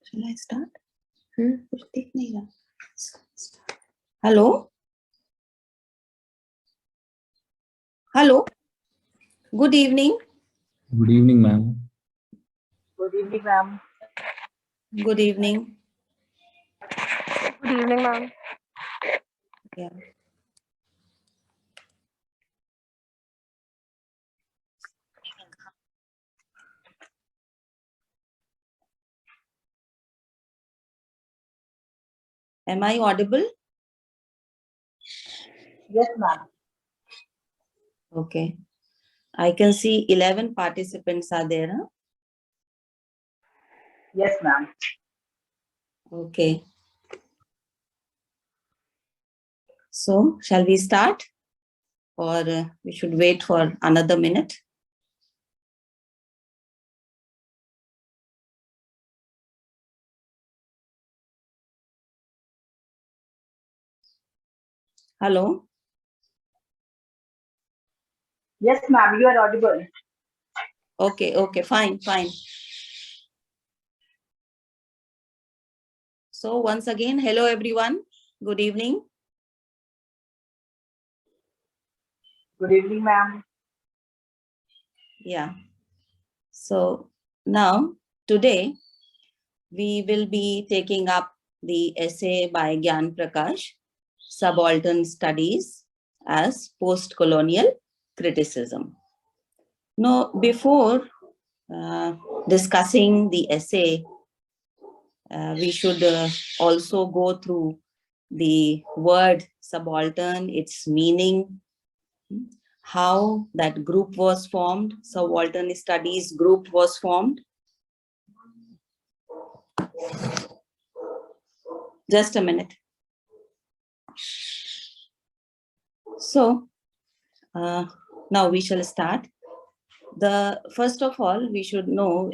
Shall I start? कुछ दिख नहीं रहा. Hello? Hello? Good evening. Good evening, ma'am. Good evening, ma'am. Good evening. Good evening, ma'am. Yeah. Am I audible? Yes, ma'am. Okay. I can see 11 participants are there. Huh? Yes, ma'am. Okay. So, shall we start? Or we should wait for another minute? Hello? Yes, ma'am. You are audible. Okay, fine. So once again, hello everyone. Good evening. Good evening, ma'am. Yeah. So now, today, we will be taking up the essay by Gyan Prakash, Subaltern Studies as Post-Colonial Criticism. Now, before discussing the essay, we should also go through the word subaltern, its meaning, how that group was formed, Subaltern Studies group was formed. Just a minute. So, now we shall start. First of all, we should know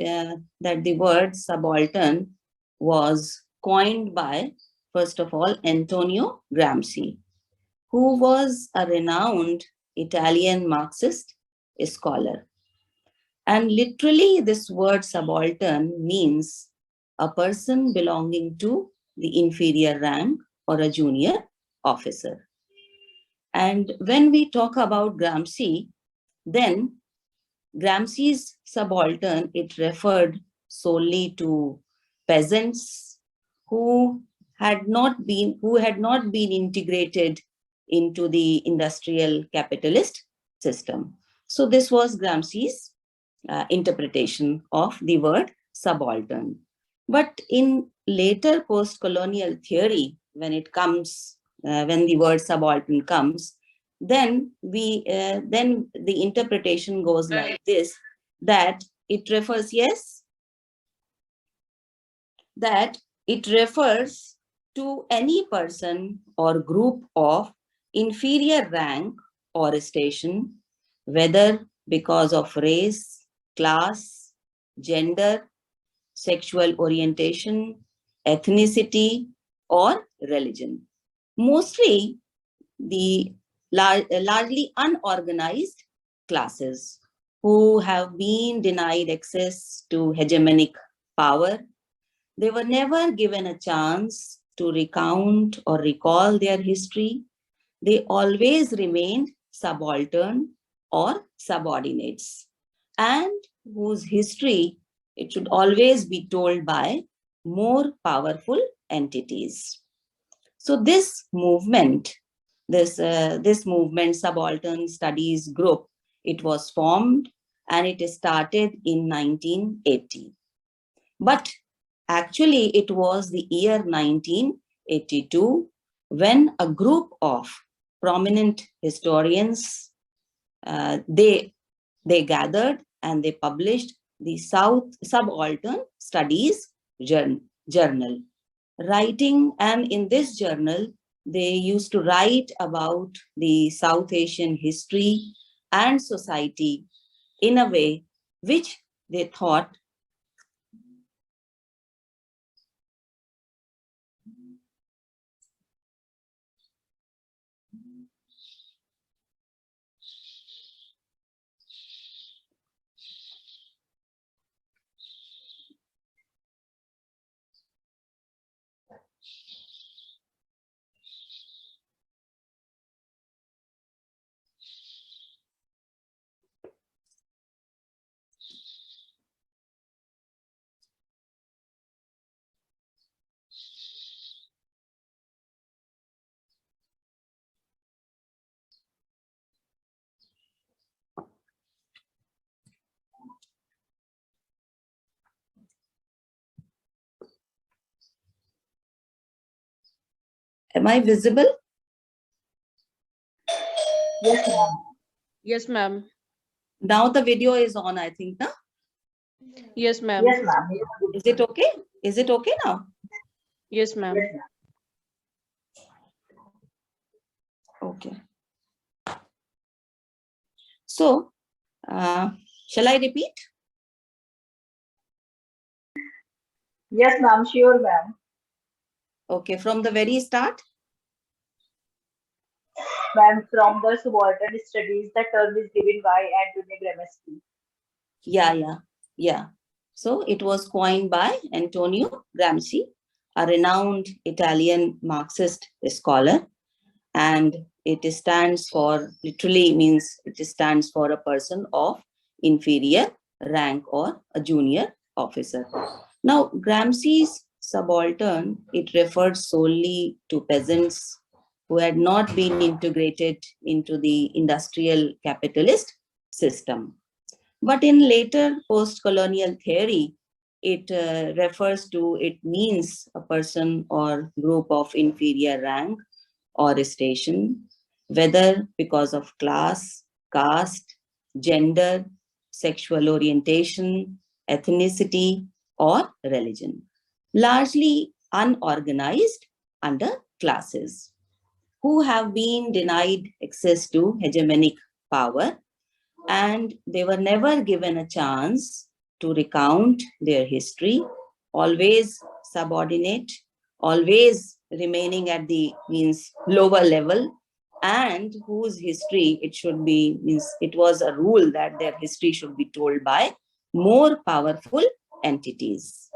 that the word subaltern was coined by, first of all, Antonio Gramsci, who was a renowned Italian Marxist scholar. And literally, this word subaltern means a person belonging to the inferior rank or a junior officer. And when we talk about Gramsci, then Gramsci's subaltern, it referred solely to peasants who had not been integrated into the industrial capitalist system. So this was Gramsci's interpretation of the word subaltern. But in later post-colonial theory, when the word subaltern comes, then the interpretation goes like this, that it refers, that it refers to any person or group of inferior rank or station, whether because of race, class, gender, sexual orientation, ethnicity, or religion. Mostly the largely unorganized classes who have been denied access to hegemonic power. They were never given a chance to recount or recall their history. They always remained subaltern or subordinates, and whose history, it should always be told by more powerful entities. So this movement, this movement, Subaltern Studies Group, it was formed and it started in 1980. But actually, it was the year 1982 when a group of prominent historians, they gathered and they published the Subaltern Studies Journal. Writing, and in this journal, they used to write about the South Asian history and society in a way which they thought am I visible? Yes, ma'am. Yes, ma'am. Now the video is on, I think, na? Yes, ma'am. Yes, ma'am. Is it okay? Is it okay now? Yes, ma'am. Yes, ma'am. Okay. So, shall I repeat? Yes, ma'am. Sure, ma'am. Okay, from the very start? Ma'am, from the Subaltern Studies, the term is given by Antonio Gramsci. Yeah. So it was coined by Antonio Gramsci, a renowned Italian Marxist scholar, and it stands for, literally means it stands for a person of inferior rank or a junior officer. Now, Gramsci's subaltern, it referred solely to peasants who had not been integrated into the industrial capitalist system. But in later post-colonial theory, it refers to, it means a person or group of inferior rank or station, whether because of class, caste, gender, sexual orientation, ethnicity, or religion, largely unorganized under classes, who have been denied access to hegemonic power, and they were never given a chance to recount their history, always subordinate, always remaining at the means lower level, and whose history it should be, means it was a rule that their history should be told by more powerful entities.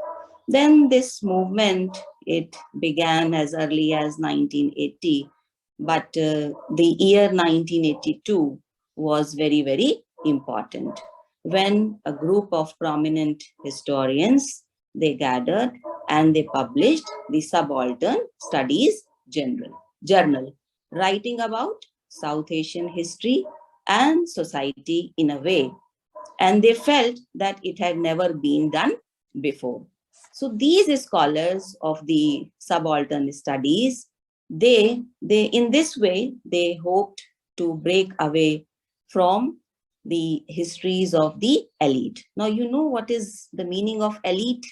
Then this movement, it began as early as 1980, but the year 1982 was very, very important when a group of prominent historians, they gathered and they published the Subaltern Studies Journal, writing about South Asian history and society in a way, and they felt that it had never been done before. So these scholars of the Subaltern Studies, they in this way, they hoped to break away from the histories of the elite. Now, you know what is the meaning of elite?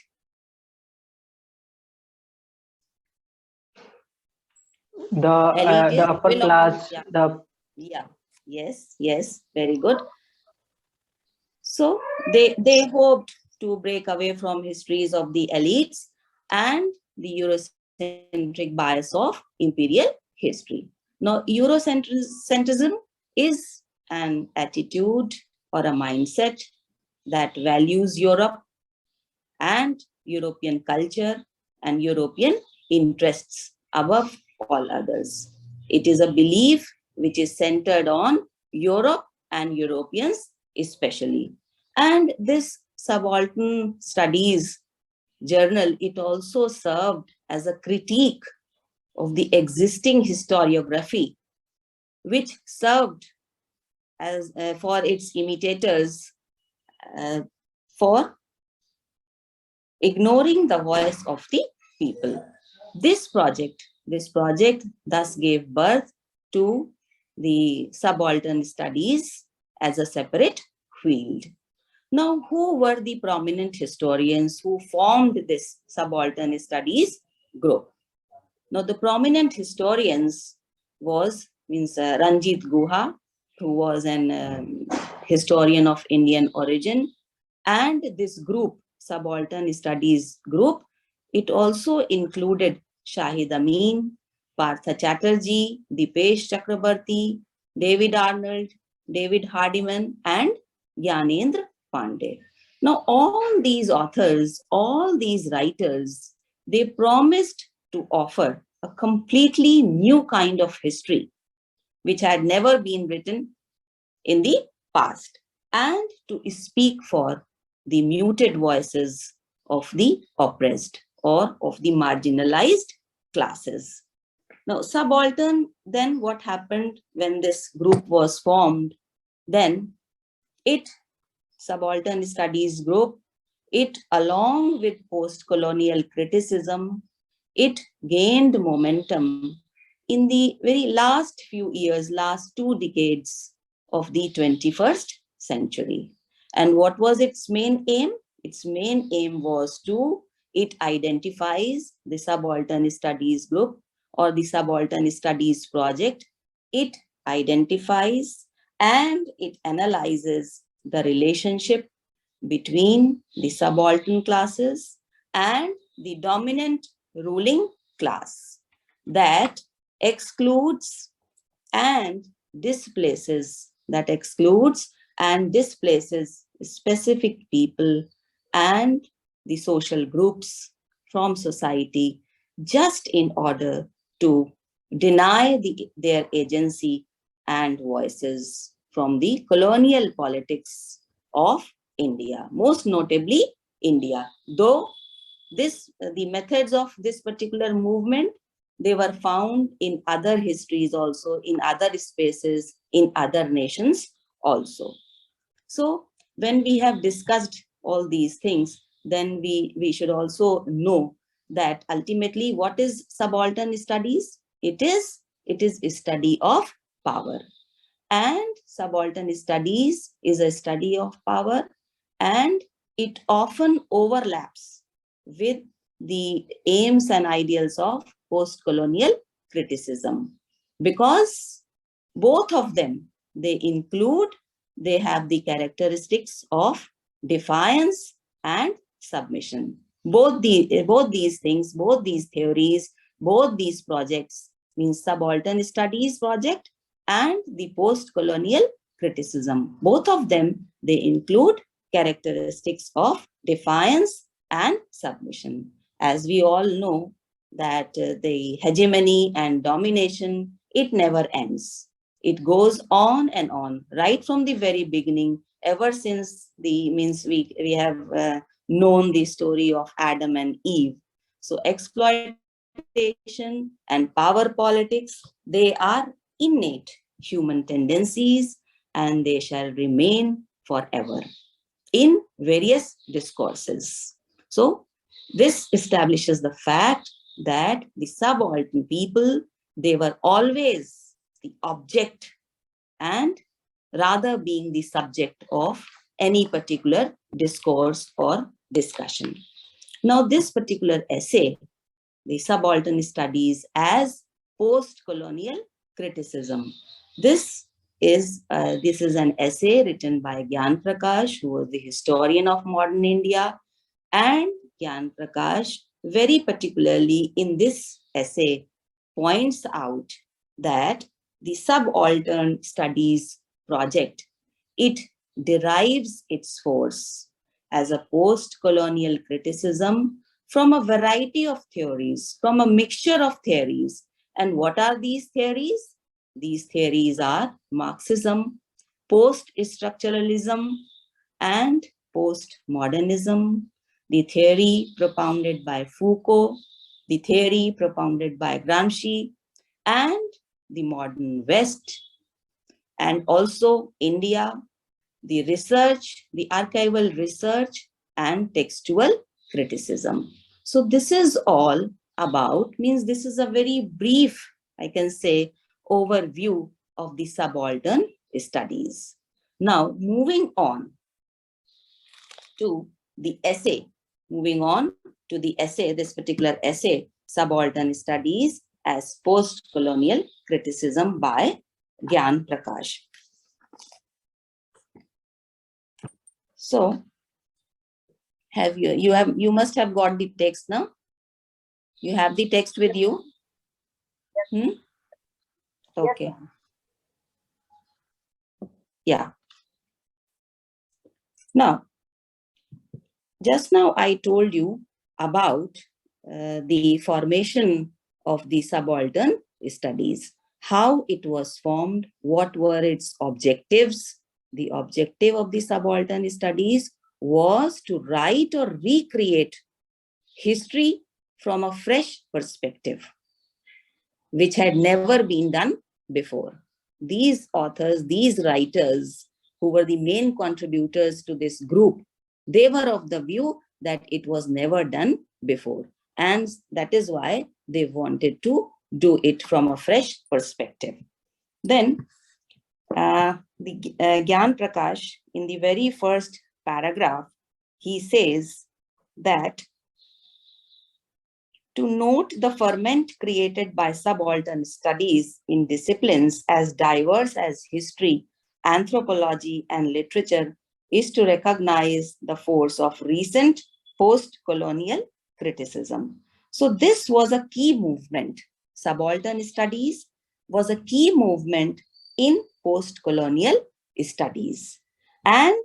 Elite The is upper below, class, yeah, the yeah, yes, very good. So they hoped to break away from histories of the elites and the Eurocentric bias of imperial history. Now, Eurocentrism is an attitude or a mindset that values Europe and European culture and European interests above all others. It is a belief which is centered on Europe and Europeans especially. And this Subaltern Studies Journal, it also served as a critique of the existing historiography, which served as for its imitators uh, for ignoring the voice of the people. This project thus gave birth to the subaltern studies as a separate field. Now, who were the prominent historians who formed this subaltern studies group? Now, the prominent historians means Ranjit Guha, who was an historian of Indian origin, and this group, Subaltern Studies Group, it also included Shahid Amin, Partha Chatterjee, Dipesh Chakrabarti, David Arnold, David Hardiman, and Gyanendra Pandey. Now, all these authors, all these writers, they promised to offer a completely new kind of history, which had never been written in the past, and to speak for the muted voices of the oppressed or of the marginalized classes. Now, subaltern, then what happened when this group was formed? Then it, Subaltern Studies Group, it, along with post-colonial criticism, it gained momentum in the very last few years, last 2 decades of the 21st century. And what was its main aim? Its main aim was it identifies the Subaltern Studies Group or the Subaltern Studies Project. It identifies and it analyzes the relationship between the subaltern classes and the dominant ruling class that excludes and displaces specific people and the social groups from society just in order to deny their agency and voices from the colonial politics of India, most notably India. Though the methods of this particular movement, they were found in other histories also, in other spaces, in other nations also. So when we have discussed all these things, then we should also know that ultimately what is subaltern studies? It is a study of power. And subaltern studies is a study of power, and it often overlaps with the aims and ideals of post-colonial criticism, because both of them, they have the characteristics of defiance and submission. Both these things, both these theories, both these projects, means subaltern studies project and the post-colonial criticism. Both of them, they include characteristics of defiance and submission. As we all know that the hegemony and domination, it never ends. It goes on and on, right from the very beginning, ever since we have known the story of Adam and Eve. So exploitation and power politics, they are innate human tendencies, and they shall remain forever in various discourses. So this establishes the fact that the subaltern people, they were always the object and rather being the subject of any particular discourse or discussion. Now, this particular essay, the subaltern studies as post-colonial criticism, this is an essay written by Gyan Prakash, who was the historian of modern India. And Gyan Prakash, very particularly in this essay, points out that the subaltern studies project, it derives its force as a post-colonial criticism from a variety of theories, from a mixture of theories. And what are these theories? These theories are Marxism, post-structuralism, and post-modernism, the theory propounded by Foucault, the theory propounded by Gramsci, and the modern West, and also India, the research, the archival research, and textual criticism. So this is all about, means this is a very brief, I can say, overview of the subaltern studies. Now, moving on to the essay, this particular essay, Subaltern Studies as Post-Colonial Criticism by Gyan Prakash. So, you must have got the text now? You have the text with you? Okay. Yeah. Now, just now I told you about the formation of the subaltern studies, how it was formed, what were its objectives. The objective of the subaltern studies was to write or recreate history from a fresh perspective, which had never been done before. These authors, these writers, who were the main contributors to this group, they were of the view that it was never done before. And that is why they wanted to do it from a fresh perspective. Then, Gyan Prakash, in the very first paragraph, he says that to note the ferment created by subaltern studies in disciplines as diverse as history, anthropology, and literature is to recognize the force of recent post-colonial criticism. So this was a key movement. Subaltern studies was a key movement in post-colonial studies. And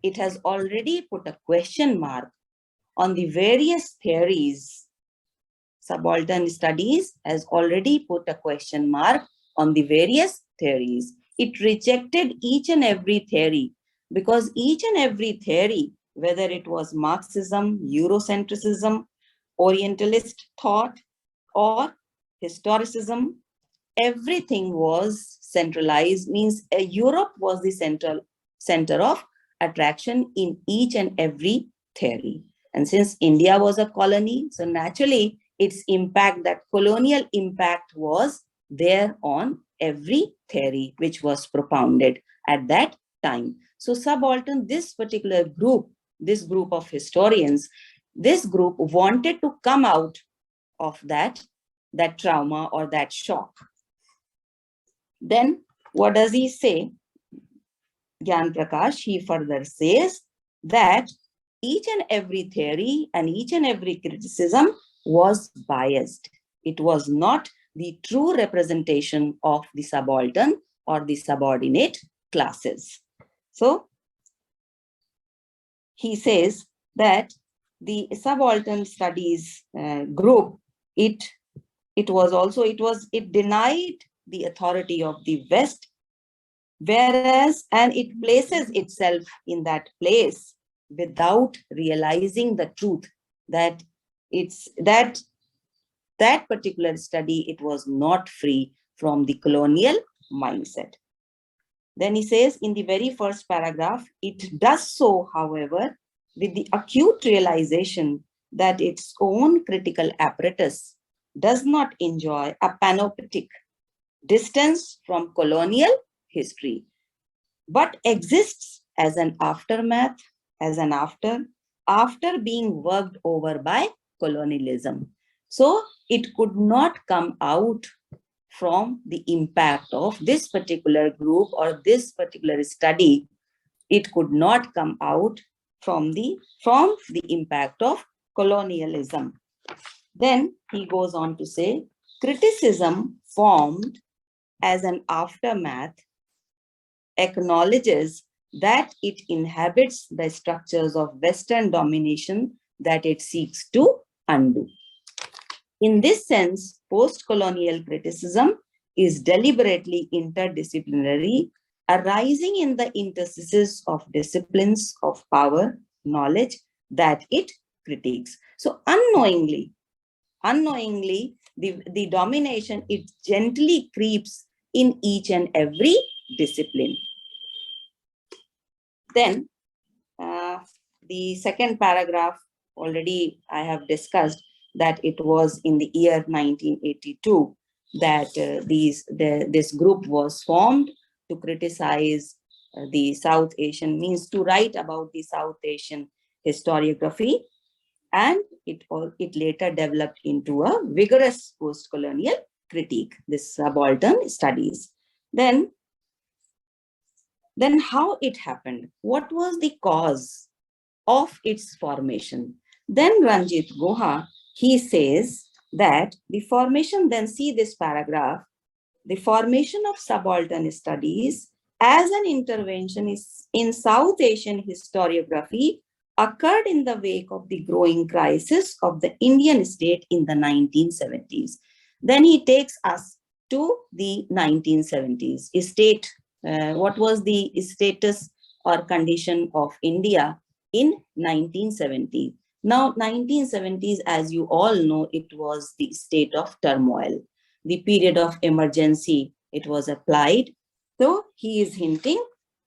it has already put a question mark on the various theories. Subaltern studies has already put a question mark on the various theories. It rejected each and every theory because each and every theory, whether it was Marxism, Eurocentrism, Orientalist thought, or historicism, everything was centralized, means Europe was the center of attraction in each and every theory. And since India was a colony, so naturally its impact, that colonial impact, was there on every theory which was propounded at that time. So subaltern, this particular group, this group of historians, this group wanted to come out of that trauma or that shock. Then what does he say? Gyan Prakash, he further says that each and every theory and each and every criticism was biased. It was not the true representation of the subaltern or the subordinate classes. So he says that the subaltern studies group, it denied the authority of the West, whereas, and it places itself in that place without realizing the truth that it's that particular study, it was not free from the colonial mindset. Then he says in the very first paragraph, it does so, however, with the acute realization that its own critical apparatus does not enjoy a panoptic distance from colonial history, but exists as an aftermath, as an after being worked over by colonialism. So it could not come out from the impact of this particular group or this particular study. It could not come out from the impact of colonialism. Then he goes on to say, criticism formed as an aftermath acknowledges that it inhabits the structures of Western domination that it seeks to undo. In this sense, post-colonial criticism is deliberately interdisciplinary, arising in the interstices of disciplines of power, knowledge that it critiques. So unknowingly, unknowingly, the domination, it gently creeps in each and every discipline. Then the second paragraph, already I have discussed that it was in the year 1982 that this group was formed to criticize the South Asian, means to write about the South Asian historiography, and it later developed into a vigorous post-colonial critique, this subaltern studies. Then how it happened? What was the cause of its formation? Then Ranjit Guha, he says that the formation, then see this paragraph, the formation of subaltern studies as an intervention in South Asian historiography occurred in the wake of the growing crisis of the Indian state in the 1970s. Then he takes us to the 1970s. What was the status or condition of India in 1970? Now, 1970s, as you all know, it was the state of turmoil, the period of emergency, it was applied. So he is hinting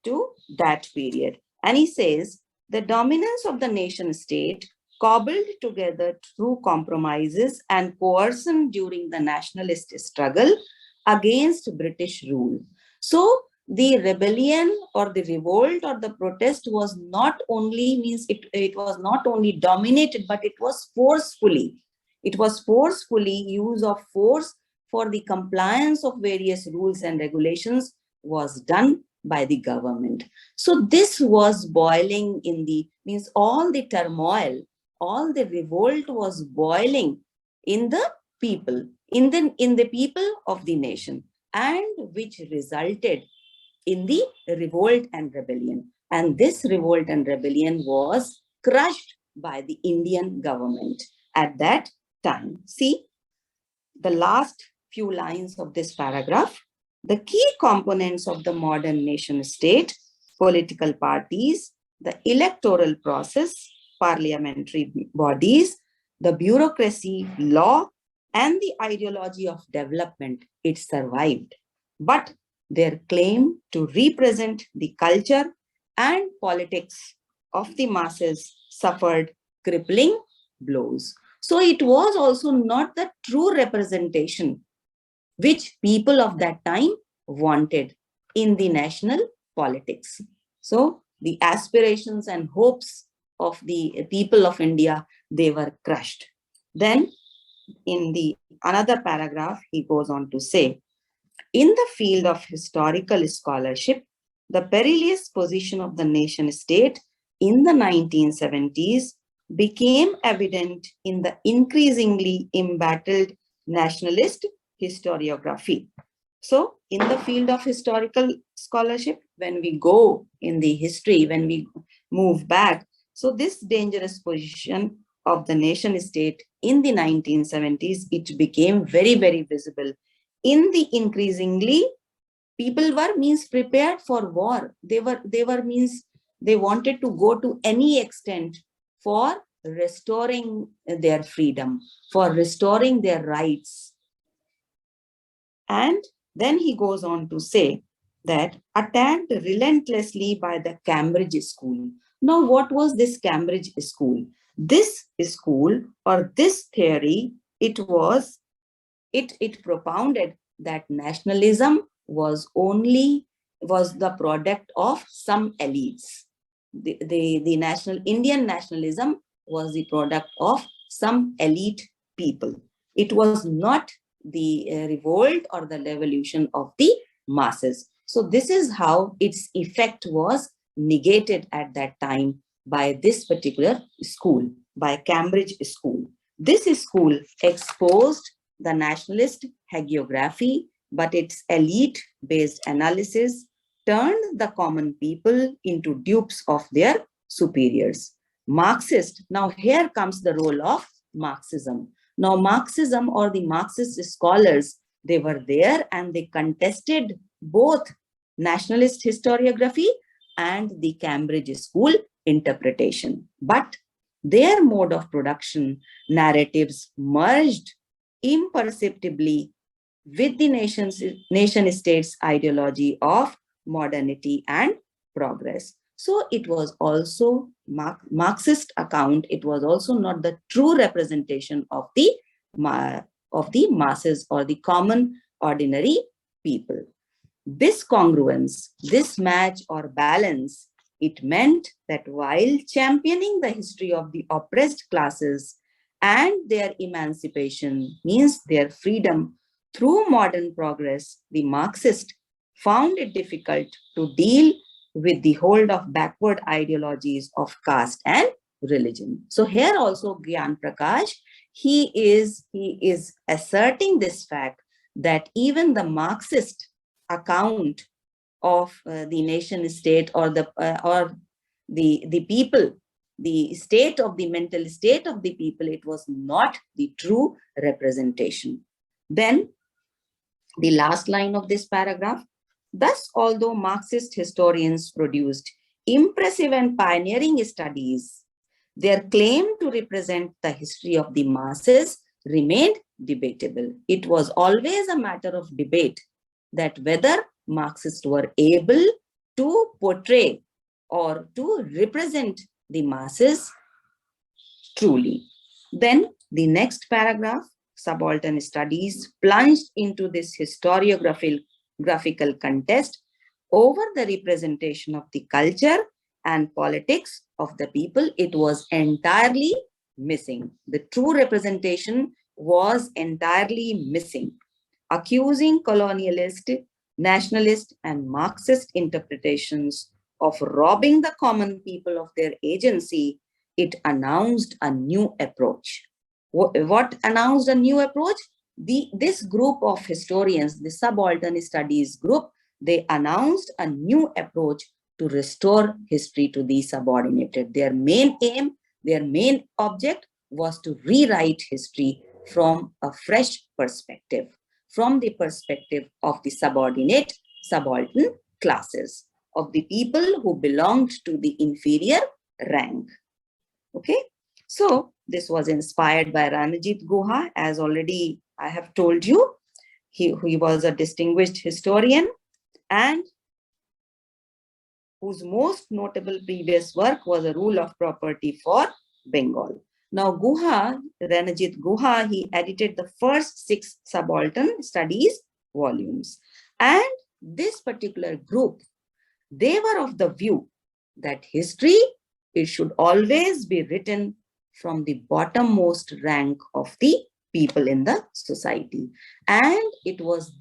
to that period. And he says, the dominance of the nation state cobbled together through compromises and coercion during the nationalist struggle against British rule. So the rebellion or the revolt or the protest was not only, means it was not only dominated, but it was forcefully use of force for the compliance of various rules and regulations was done by the government. So this was boiling in the, means all the turmoil, all the revolt was boiling in the people, in the people of the nation, and which resulted in the revolt and rebellion. And this revolt and rebellion was crushed by the Indian government at that time. See the last few lines of this paragraph. The key components of the modern nation state, political parties, the electoral process, parliamentary bodies, the bureaucracy, law, and the ideology of development, it survived. But their claim to represent the culture and politics of the masses suffered crippling blows. So it was also not the true representation which people of that time wanted in the national politics. So the aspirations and hopes of the people of India, they were crushed. Then in the another paragraph, he goes on to say, in the field of historical scholarship, the perilous position of the nation state in the 1970s became evident in the increasingly embattled nationalist historiography. So in the field of historical scholarship, when we go in the history, when we move back, so this dangerous position of the nation state in the 1970s, it became very, very visible. In the increasingly, people were means prepared for war. They were means they wanted to go to any extent for restoring their freedom, for restoring their rights. And then he goes on to say that attacked relentlessly by the Cambridge School. Now, what was this Cambridge School? This school or this theory, it propounded that nationalism was the product of some elites. The national Indian nationalism was the product of some elite people. It was not the revolt or the revolution of the masses. So this is how its effect was negated at that time by this particular school, by Cambridge School. This school exposed the nationalist hagiography, but its elite-based analysis turned the common people into dupes of their superiors. Marxist, now here comes the role of Marxism. Now Marxism or the Marxist scholars, they were there and they contested both nationalist historiography and the Cambridge School interpretation. But their mode of production, narratives merged imperceptibly with the nation state's ideology of modernity and progress. So it was also Marxist account. It was also not the true representation of the masses or the common ordinary people. This congruence, this match or balance, it meant that while championing the history of the oppressed classes and their emancipation, means their freedom through modern progress, the Marxists found it difficult to deal with the hold of backward ideologies of caste and religion. So here also Gyan Prakash, he is asserting this fact that even the Marxist account of the nation state or the people, the state of the mental state of the people, it was not the true representation. Then the last line of this paragraph: thus, although Marxist historians produced impressive and pioneering studies, their claim to represent the history of the masses remained debatable. It was always a matter of debate that whether Marxists were able to portray or to represent the masses truly. Then the next paragraph, subaltern studies plunged into this historiographical contest over the representation of the culture and politics of the people. It was entirely missing. The true representation was entirely missing. Accusing colonialist, nationalist, and Marxist interpretations of robbing the common people of their agency, it announced a new approach. What announced a new approach? This group of historians, the subaltern studies group, they announced a new approach to restore history to the subordinated. Their main aim, their main object was to rewrite history from a fresh perspective, from the perspective of the subaltern classes, of the people who belonged to the inferior rank. Okay, so this was inspired by Ranajit Guha, as already I have told you. He was a distinguished historian and whose most notable previous work was A Rule of Property for Bengal. Now Guha, Ranajit Guha, he edited the first 6 subaltern studies volumes. And this particular group, they were of the view that history, it should always be written from the bottommost rank of the people in the society. And it was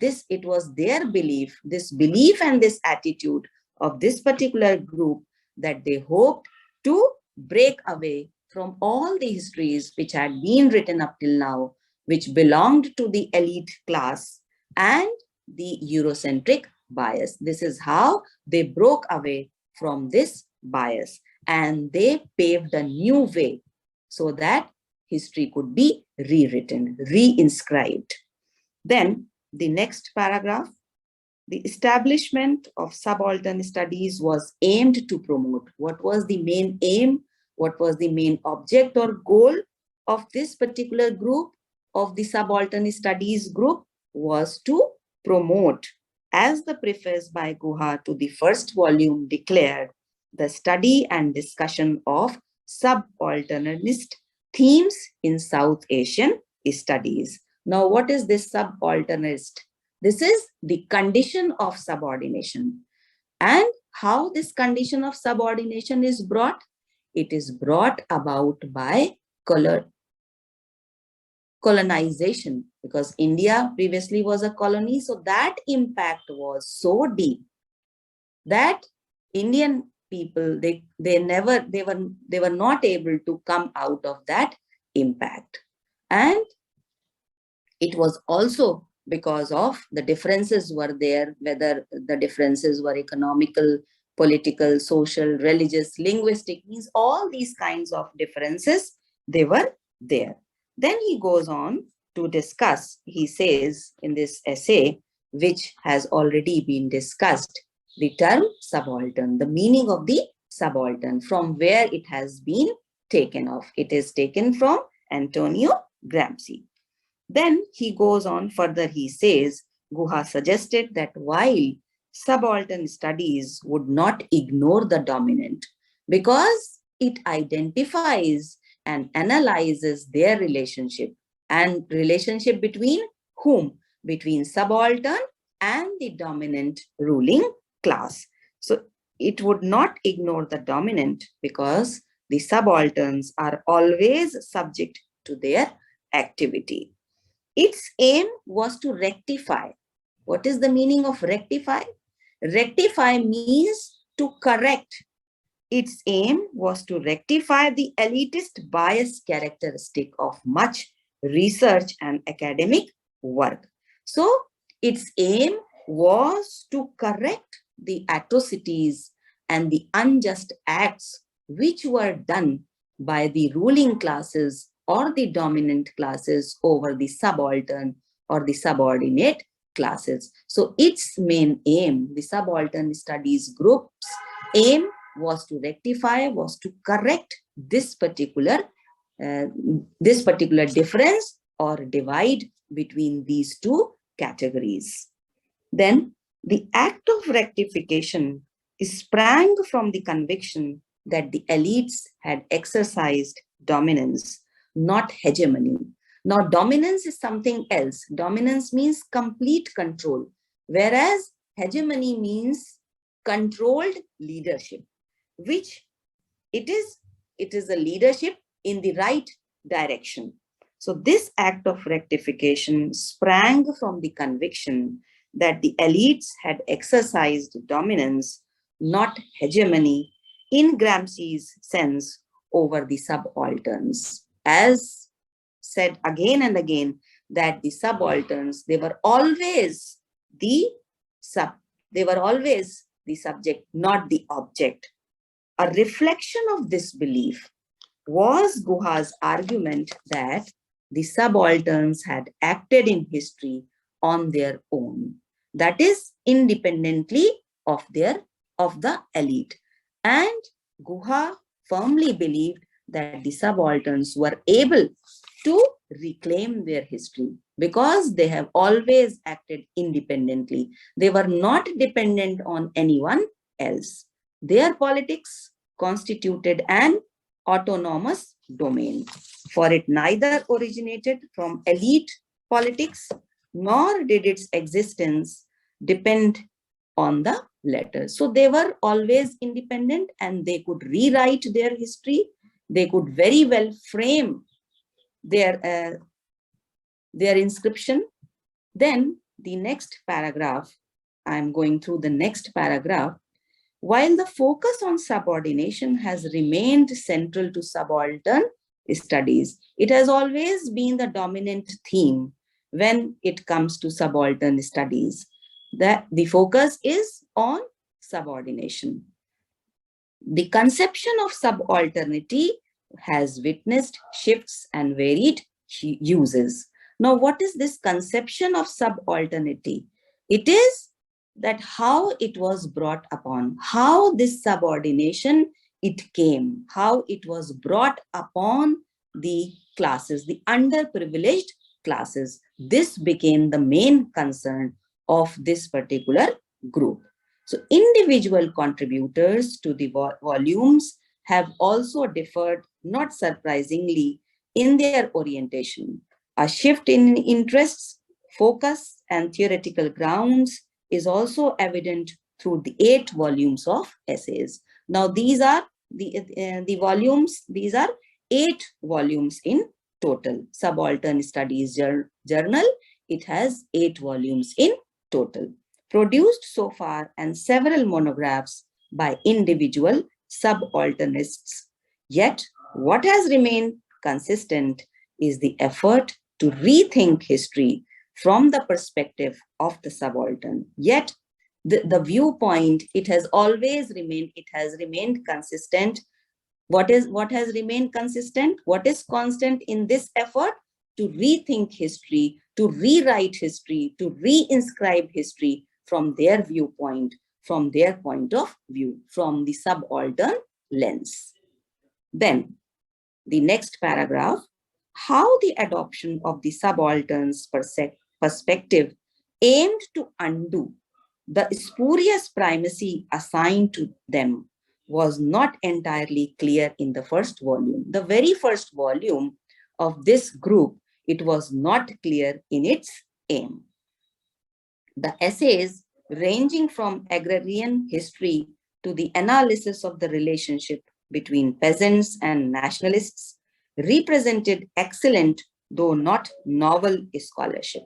their belief, this belief and this attitude of this particular group that they hoped to break away from all the histories which had been written up till now, which belonged to the elite class and the Eurocentric bias. This is how they broke away from this bias and they paved a new way so that history could be rewritten, reinscribed. Then the next paragraph, the establishment of subaltern studies was aimed to promote. What was the main aim? What was the main object or goal of this particular group, of the subaltern studies group? Was to promote, as the preface by Guha to the first volume declared, the study and discussion of subalternist themes in South Asian studies. Now, what is this subalternist? This is the condition of subordination. And how this condition of subordination is brought? It is brought about by colonization, because India previously was a colony. So that impact was so deep that Indian people, they were not able to come out of that impact. And it was also because of the differences were there, whether the differences were economical, political, social, religious, linguistic, means all these kinds of differences, they were there. Then he goes on to discuss, he says in this essay, which has already been discussed, the term subaltern, the meaning of the subaltern, from where it has been taken off. It is taken from Antonio Gramsci. Then he goes on further, he says, Guha suggested that while subaltern studies would not ignore the dominant because it identifies and analyzes their relationship, and relationship between whom? Between subaltern and the dominant ruling class. So it would not ignore the dominant because the subalterns are always subject to their activity. Its aim was to rectify. What is the meaning of rectify? Rectify means to correct. Its aim was to rectify the elitist bias characteristic of much research and academic work. So, its aim was to correct the atrocities and the unjust acts which were done by the ruling classes or the dominant classes over the subaltern or the subordinate classes. So, its main aim, the subaltern studies group's aim was to rectify, was to correct this particular difference or divide between these two categories. Then the act of rectification sprang from the conviction that the elites had exercised dominance, not hegemony. Now, dominance is something else. Dominance means complete control, whereas hegemony means controlled leadership, which it is a leadership in the right direction. So this act of rectification sprang from the conviction that the elites had exercised dominance, not hegemony, in Gramsci's sense, over the subalterns. As said again and again, that the subalterns, they were always the subject, not the object. A reflection of this belief was Guha's argument that the subalterns had acted in history on their own, that is, independently of the elite. And Guha firmly believed that the subalterns were able to reclaim their history because they have always acted independently. They were not dependent on anyone else. Their politics constituted an autonomous domain, for it neither originated from elite politics nor did its existence depend on the latter. So they were always independent and they could rewrite their history. They could very well frame their inscription. Then the next paragraph, I'm going through the next paragraph. While the focus on subordination has remained central to subaltern studies, it has always been the dominant theme when it comes to subaltern studies. That the focus is on subordination. The conception of subalternity has witnessed shifts and varied uses. Now, what is this conception of subalternity? It is that how it was brought upon, how this subordination it came, how it was brought upon the classes, the underprivileged classes. This became the main concern of this particular group. So individual contributors to the volumes have also differed, not surprisingly, in their orientation. A shift in interests, focus, and theoretical grounds is also evident through the 8 volumes of essays. Now, these are the volumes, these are 8 volumes in total. Subaltern Studies Journal, it has 8 volumes in total, produced so far, and several monographs by individual subalternists. Yet, what has remained consistent is the effort to rethink history from the perspective of the subaltern. Yet, the viewpoint, it has remained consistent. What has remained consistent? What is constant in this effort? To rethink history, to rewrite history, to reinscribe history from their viewpoint, from their point of view, from the subaltern lens. Then, the next paragraph, how the adoption of the subaltern's perspective aimed to undo the spurious primacy assigned to them was not entirely clear in the first volume. The very first volume of this group, it was not clear in its aim. The essays, ranging from agrarian history to the analysis of the relationship between peasants and nationalists, represented excellent, though not novel, scholarship.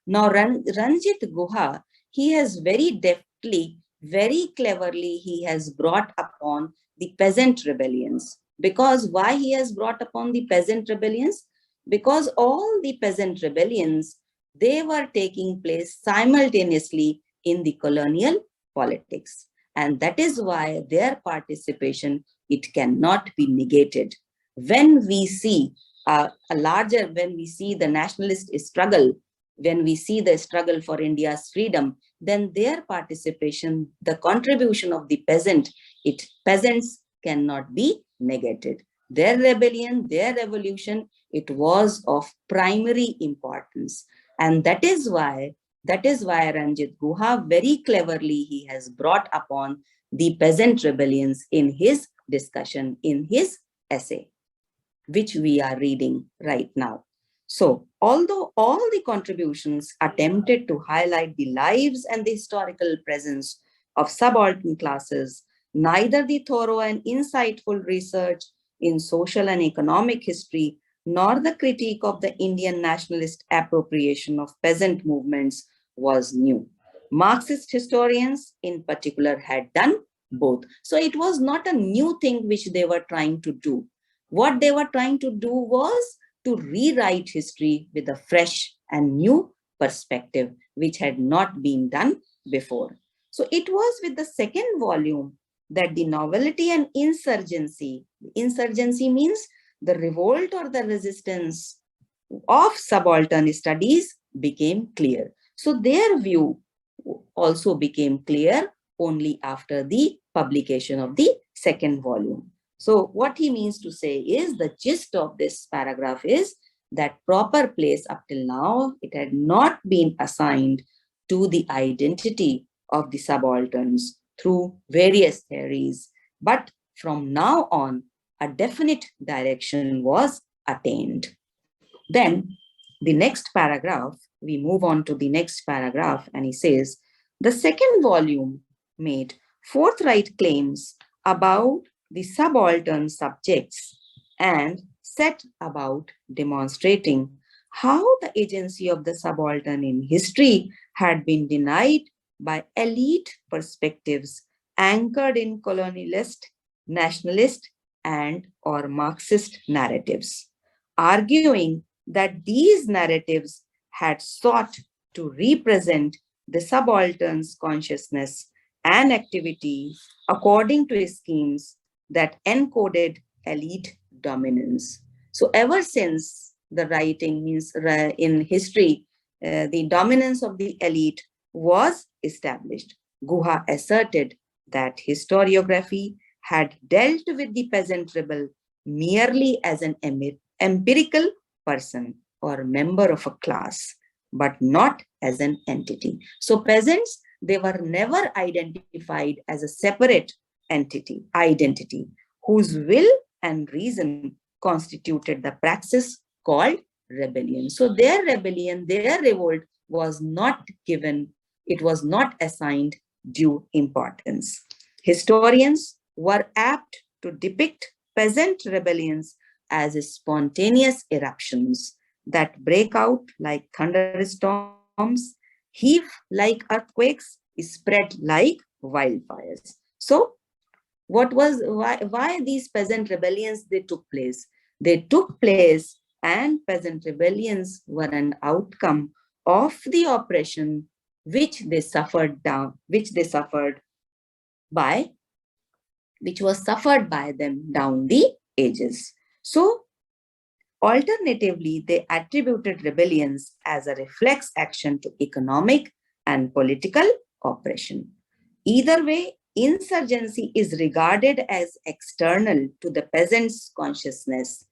Now, Ranjit Guha, he has very deftly, very cleverly, he has brought upon the peasant rebellions. Because why he has brought upon the peasant rebellions? Because all the peasant rebellions, they were taking place simultaneously in the colonial politics. And that is why their participation, it cannot be negated. When we see when we see the nationalist struggle, when we see the struggle for India's freedom, then their participation, the contribution of the peasants cannot be negated. Their rebellion, their revolution, it was of primary importance. And that is why Ranjit Guha very cleverly he has brought upon the peasant rebellions in his discussion, in his essay, which we are reading right now. So, although all the contributions attempted to highlight the lives and the historical presence of subaltern classes, neither the thorough and insightful research in social and economic history nor the critique of the Indian nationalist appropriation of peasant movements was new. Marxist historians in particular had done both. So it was not a new thing which they were trying to do. What they were trying to do was to rewrite history with a fresh and new perspective, which had not been done before. So it was with the second volume that the novelty and insurgency means the revolt or the resistance of subaltern studies became clear. So their view also became clear only after the publication of the second volume. So what he means to say is the gist of this paragraph is that proper place up till now, it had not been assigned to the identity of the subalterns through various theories. But from now on, a definite direction was attained. Then the next paragraph, we move on to the next paragraph, and he says, the second volume made forthright claims about the subaltern subjects and set about demonstrating how the agency of the subaltern in history had been denied by elite perspectives anchored in colonialist, nationalist, and or Marxist narratives, arguing that these narratives had sought to represent the subaltern's consciousness and activity according to schemes that encoded elite dominance. So ever since the writing means in history, the dominance of the elite was established. Guha asserted that historiography had dealt with the peasant rebel merely as an empirical person or member of a class, but not as an entity. So peasants, they were never identified as a separate identity, whose will and reason constituted the praxis called rebellion. So their rebellion, their revolt was not given, it was not assigned due importance. Historians were apt to depict peasant rebellions as spontaneous eruptions that break out like thunderstorms, heave like earthquakes, spread like wildfires. So why these peasant rebellions they took place? They took place, and peasant rebellions were an outcome of the oppression which they suffered by which was suffered by them down the ages. So alternatively, they attributed rebellions as a reflex action to economic and political oppression. Either way, insurgency is regarded as external to the peasant's consciousness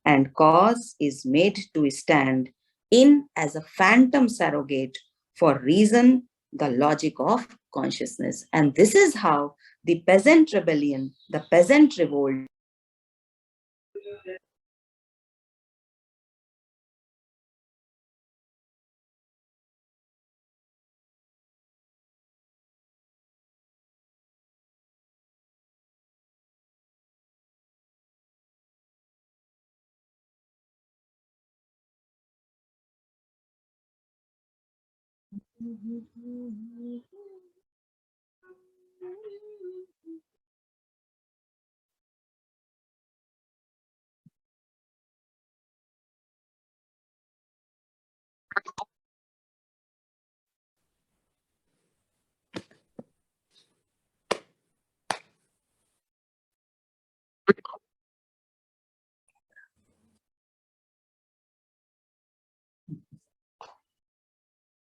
and cause is made to stand in as a phantom surrogate for reason, the logic of consciousness. And this is how the peasant rebellion, the peasant revolt,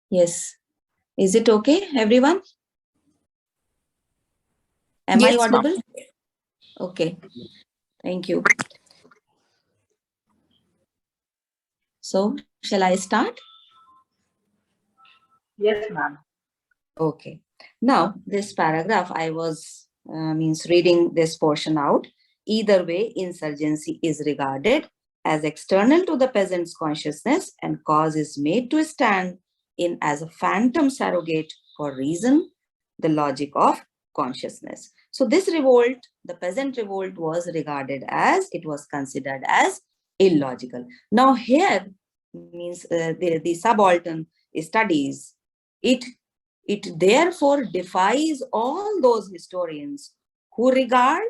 yes. Is it okay, everyone? Am I Yes, ma'am. audible? Okay, thank you. So, shall I start? Yes, ma'am. Okay. Now, this paragraph, I was reading this portion out. Either way, insurgency is regarded as external to the peasant's consciousness, and cause is made to stand in as a phantom surrogate for reason, the logic of consciousness. So this revolt, the peasant revolt, was regarded as, it was considered as illogical. Now here means the subaltern studies, it therefore defies all those historians who regard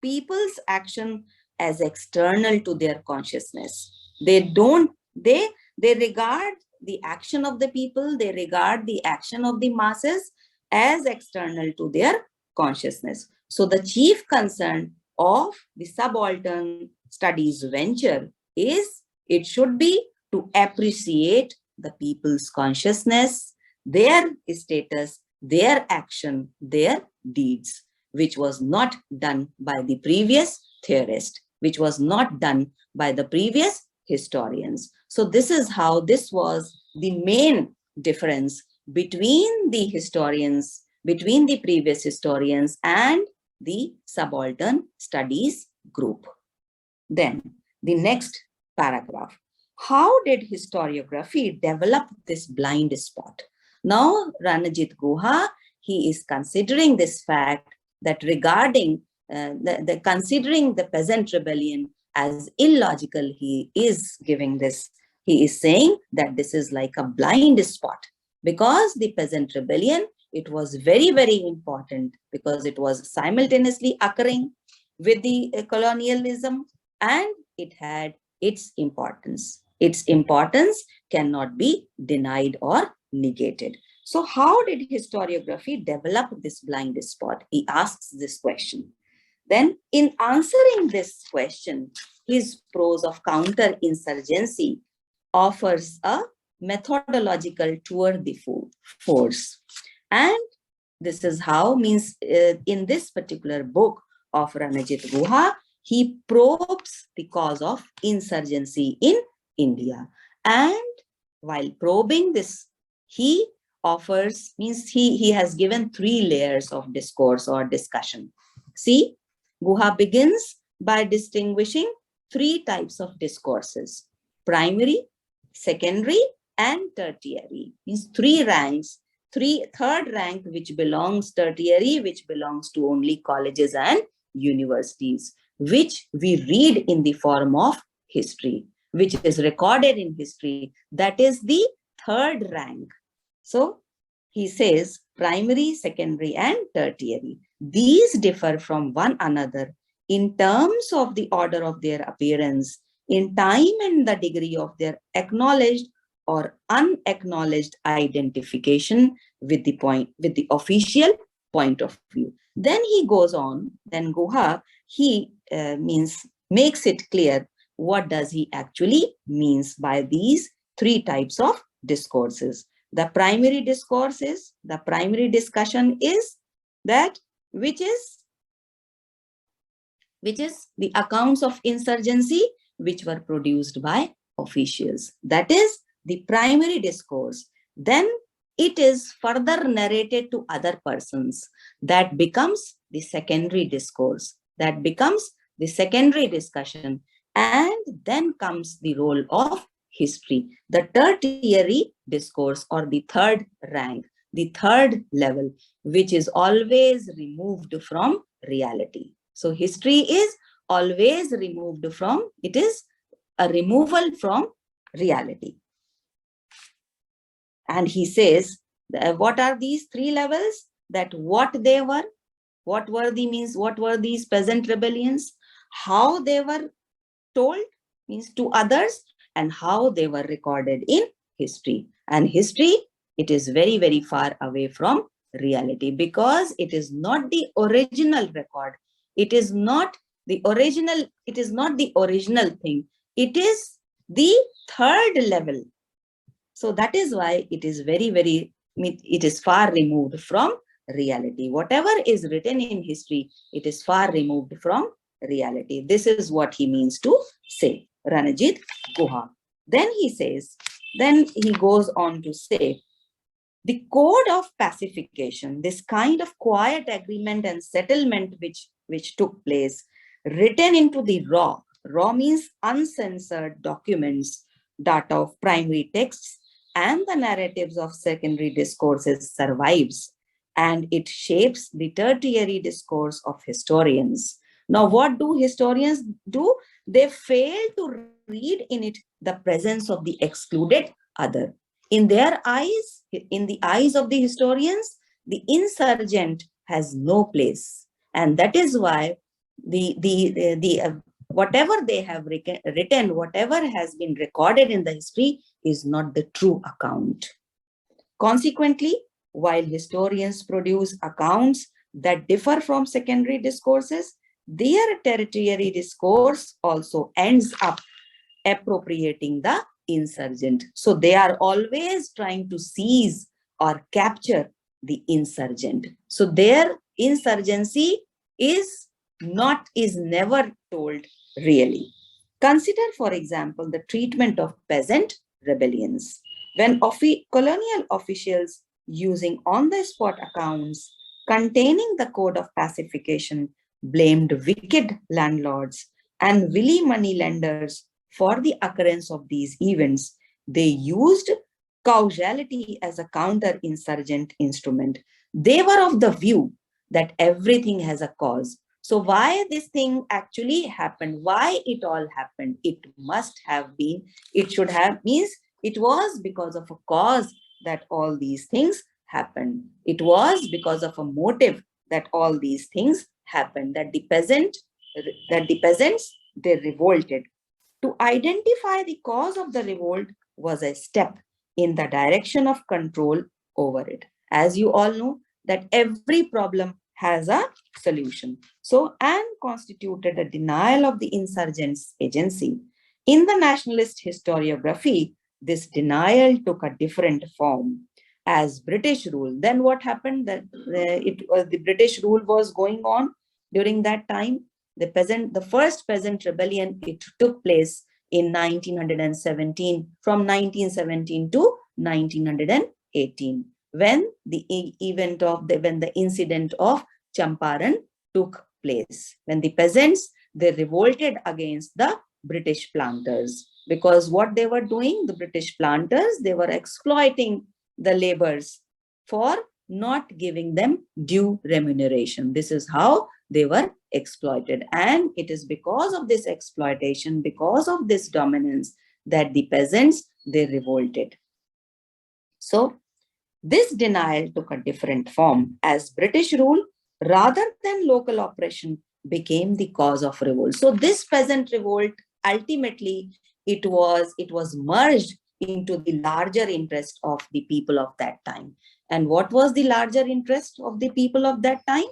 people's action as external to their consciousness. They don't, they regard the action of the people, they regard the action of the masses as external to their consciousness. So the chief concern of the subaltern studies venture is it should be to appreciate the people's consciousness, their status, their action, their deeds, which was not done by the previous theorist, which was not done by the previous historians. So this is how this was the main difference between the historians, between the previous historians and the subaltern studies group. Then the next paragraph. How did historiography develop this blind spot? Now, Ranajit Guha, he is considering this fact that regarding considering the peasant rebellion as illogical, he is giving this, he is saying that this is like a blind spot because the peasant rebellion, it was very, very important because it was simultaneously occurring with the colonialism and it had its importance. Its importance cannot be denied or negated. So how did historiography develop this blind spot? He asks this question. Then in answering this question, his prose of counterinsurgency offers a methodological tour de force. And this is how, means in this particular book of Ranajit Guha, he probes the cause of insurgency in India. And while probing this, he offers, means he has given 3 layers of discourse or discussion. See, Guha begins by distinguishing 3 types of discourses: primary, secondary, and tertiary. Means 3 ranks. Third rank, which belongs tertiary, which belongs to only colleges and universities, which we read in the form of history, which is recorded in history. That is the third rank. So he says primary, secondary, and tertiary. These differ from one another in terms of the order of their appearance, in time and the degree of their acknowledged or unacknowledged identification with the official point of view. Then he goes on, then Guha, he makes it clear what does he actually means by these 3 types of discourses. The primary discourse is, the primary discussion is that which is the accounts of insurgency which were produced by officials. That is the primary discourse. Then it is further narrated to other persons. That becomes the secondary discourse. That becomes the secondary discussion. And then comes the role of history, the tertiary discourse, or the third rank, the third level, which is always removed from reality. So history is always removed from, it is a removal from reality. And he says, what are these three levels? That what they were, what were the means, what were these peasant rebellions, how they were told, means to others, and how they were recorded in history. And history, it is very, very far away from reality, because it is not the original record. It is not the original, it is not the original thing. It is the third level. So that is why it is very, very, it is far removed from reality. Whatever is written in history, it is far removed from reality. This is what he means to say, Ranajit Guha. Then he says, then he goes on to say, the code of pacification, this kind of quiet agreement and settlement which took place, written into the raw means uncensored documents, data of primary texts, and the narratives of secondary discourses survives, and it shapes the tertiary discourse of historians. Now, what do historians do? They fail to read in it the presence of the excluded other. In their eyes, in the eyes of the historians, the insurgent has no place. And that is why whatever they have written, whatever has been recorded in the history is not the true account. Consequently, while historians produce accounts that differ from secondary discourses, their tertiary discourse also ends up appropriating the insurgent. So they are always trying to seize or capture the insurgent. So their insurgency is never told really. Consider, for example, the treatment of peasant rebellions. When colonial officials, using on-the-spot accounts containing the code of pacification, blamed wicked landlords and willy money lenders for the occurrence of these events, they used causality as a counter-insurgent instrument. They were of the view that everything has a cause. So why this thing actually happened, why it all happened, it must have been, it should have, means it was because of a cause that all these things happened. It was because of a motive that all these things happened, that the peasants, they revolted. To identify the cause of the revolt was a step in the direction of control over it. As you all know, that every problem has a solution. So, and constituted a denial of the insurgents' agency. In the nationalist historiography, this denial took a different form as British rule. Then what happened? That the British rule was going on during that time. The first peasant rebellion, it took place in 1917, from 1917 to 1918, when the incident of Champaran took place, when the peasants, they revolted against the British planters, because what they were doing, the British planters, they were exploiting the laborers for not giving them due remuneration. This is how they were exploited. And it is because of this exploitation, because of this dominance, that the peasants, they revolted. So this denial took a different form as British rule, rather than local oppression, became the cause of revolt. So this peasant revolt, ultimately, it was merged into the larger interest of the people of that time. And what was the larger interest of the people of that time?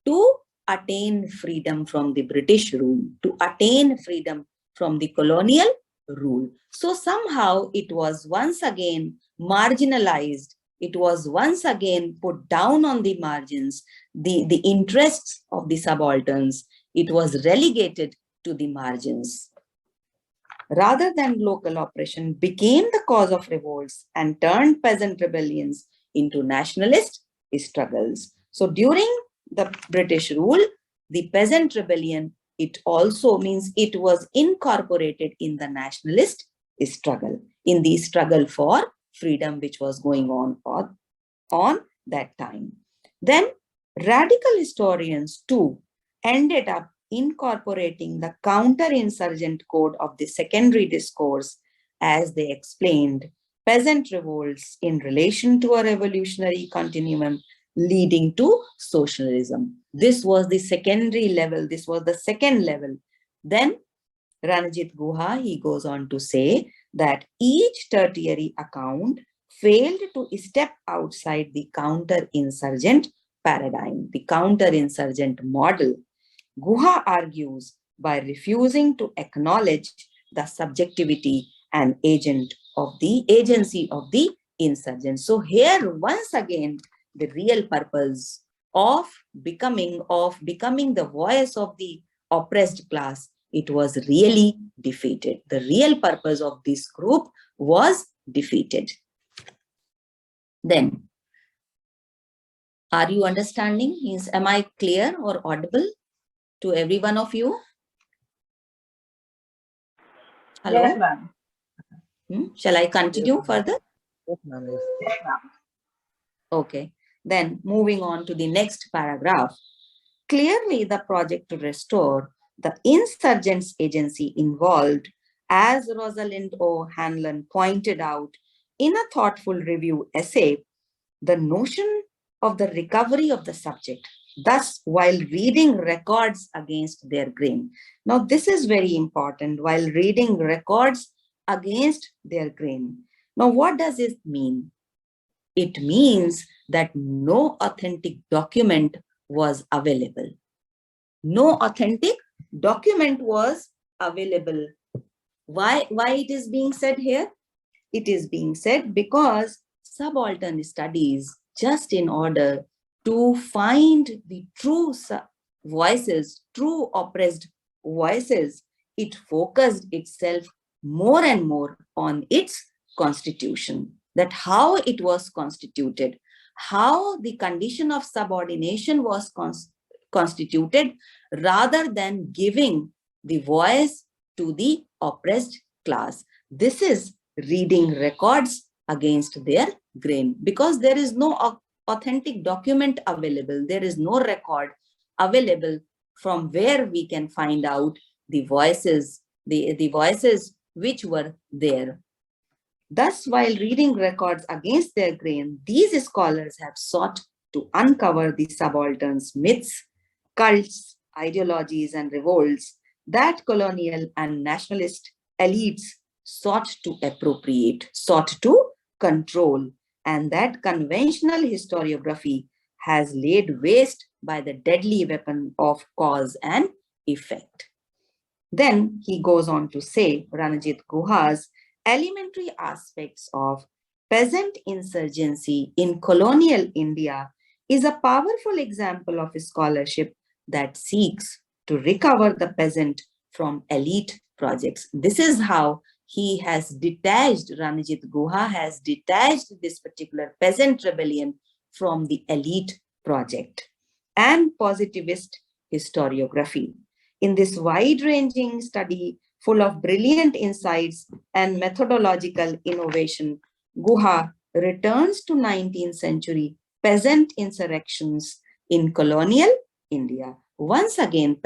To attain freedom from the British rule, to attain freedom from the colonial rule. So somehow it was once again marginalized. It was once again put down on the margins. The interests of the subalterns, it was relegated to the margins. rather than local oppression became the cause of revolts and turned peasant rebellions into nationalist struggles. So during the British rule, the peasant rebellion, it also means it was incorporated in the nationalist struggle, in the struggle for freedom which was going on that time. Then radical historians too ended up incorporating the counter-insurgent code of the secondary discourse as they explained peasant revolts in relation to a revolutionary continuum leading to socialism. This was the secondary level, this was the second level. Then Ranajit Guha, he goes on to say that each tertiary account failed to step outside the counter-insurgent paradigm, the counter-insurgent model. Guha argues by refusing to acknowledge the subjectivity and agency of the insurgent. So here, once again, the real purpose of becoming the voice of the oppressed class, it was really defeated. The real purpose of this group was defeated. Then, are you understanding? Am I clear or audible to every one of you? Hello? Yes, ma'am. Shall I continue further? Yes, ma'am. Yes. Yes, ma'am. Okay. Then moving on to the next paragraph. Clearly, the project to restore the insurgents' agency involved, as Rosalind O. Hanlon pointed out in a thoughtful review essay, the notion of the recovery of the subject, thus while reading records against their grain. Now, this is very important, while reading records against their grain. Now, what does it mean? It means that no authentic document was available. No authentic document was available. Why it is being said here? It is being said because subaltern studies, just in order to find the true voices, true oppressed voices, it focused itself more and more on its constitution, that how it was constituted, how the condition of subordination was constituted, rather than giving the voice to the oppressed class. This is reading records against their grain, because there is no authentic document available. There is no record available from where we can find out the voices, the voices which were there. Thus, while reading records against their grain, these scholars have sought to uncover the subalterns' myths, cults, ideologies, and revolts that colonial and nationalist elites sought to appropriate, sought to control, and that conventional historiography has laid waste by the deadly weapon of cause and effect. Then he goes on to say, Ranajit Guha's elementary aspects of peasant insurgency in colonial India is a powerful example of a scholarship that seeks to recover the peasant from elite projects. This is how he has detached, Ranajit Guha has detached this particular peasant rebellion from the elite project and positivist historiography. In this wide-ranging study full of brilliant insights and methodological innovation, Guha returns to 19th century peasant insurrections in colonial India. Once again,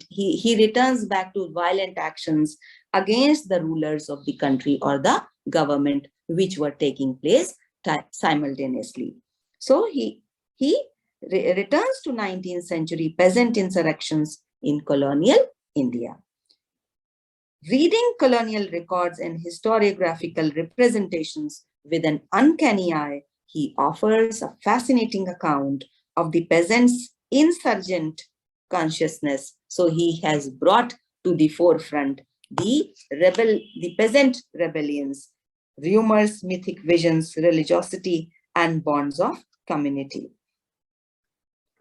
he returns back to violent actions against the rulers of the country or the government, which were taking place simultaneously. So he returns to 19th century peasant insurrections in colonial India. Reading colonial records and historiographical representations with an uncanny eye, he offers a fascinating account of the peasants' insurgent consciousness. So he has brought to the forefront the peasant rebellions, rumors, mythic visions, religiosity, and bonds of community.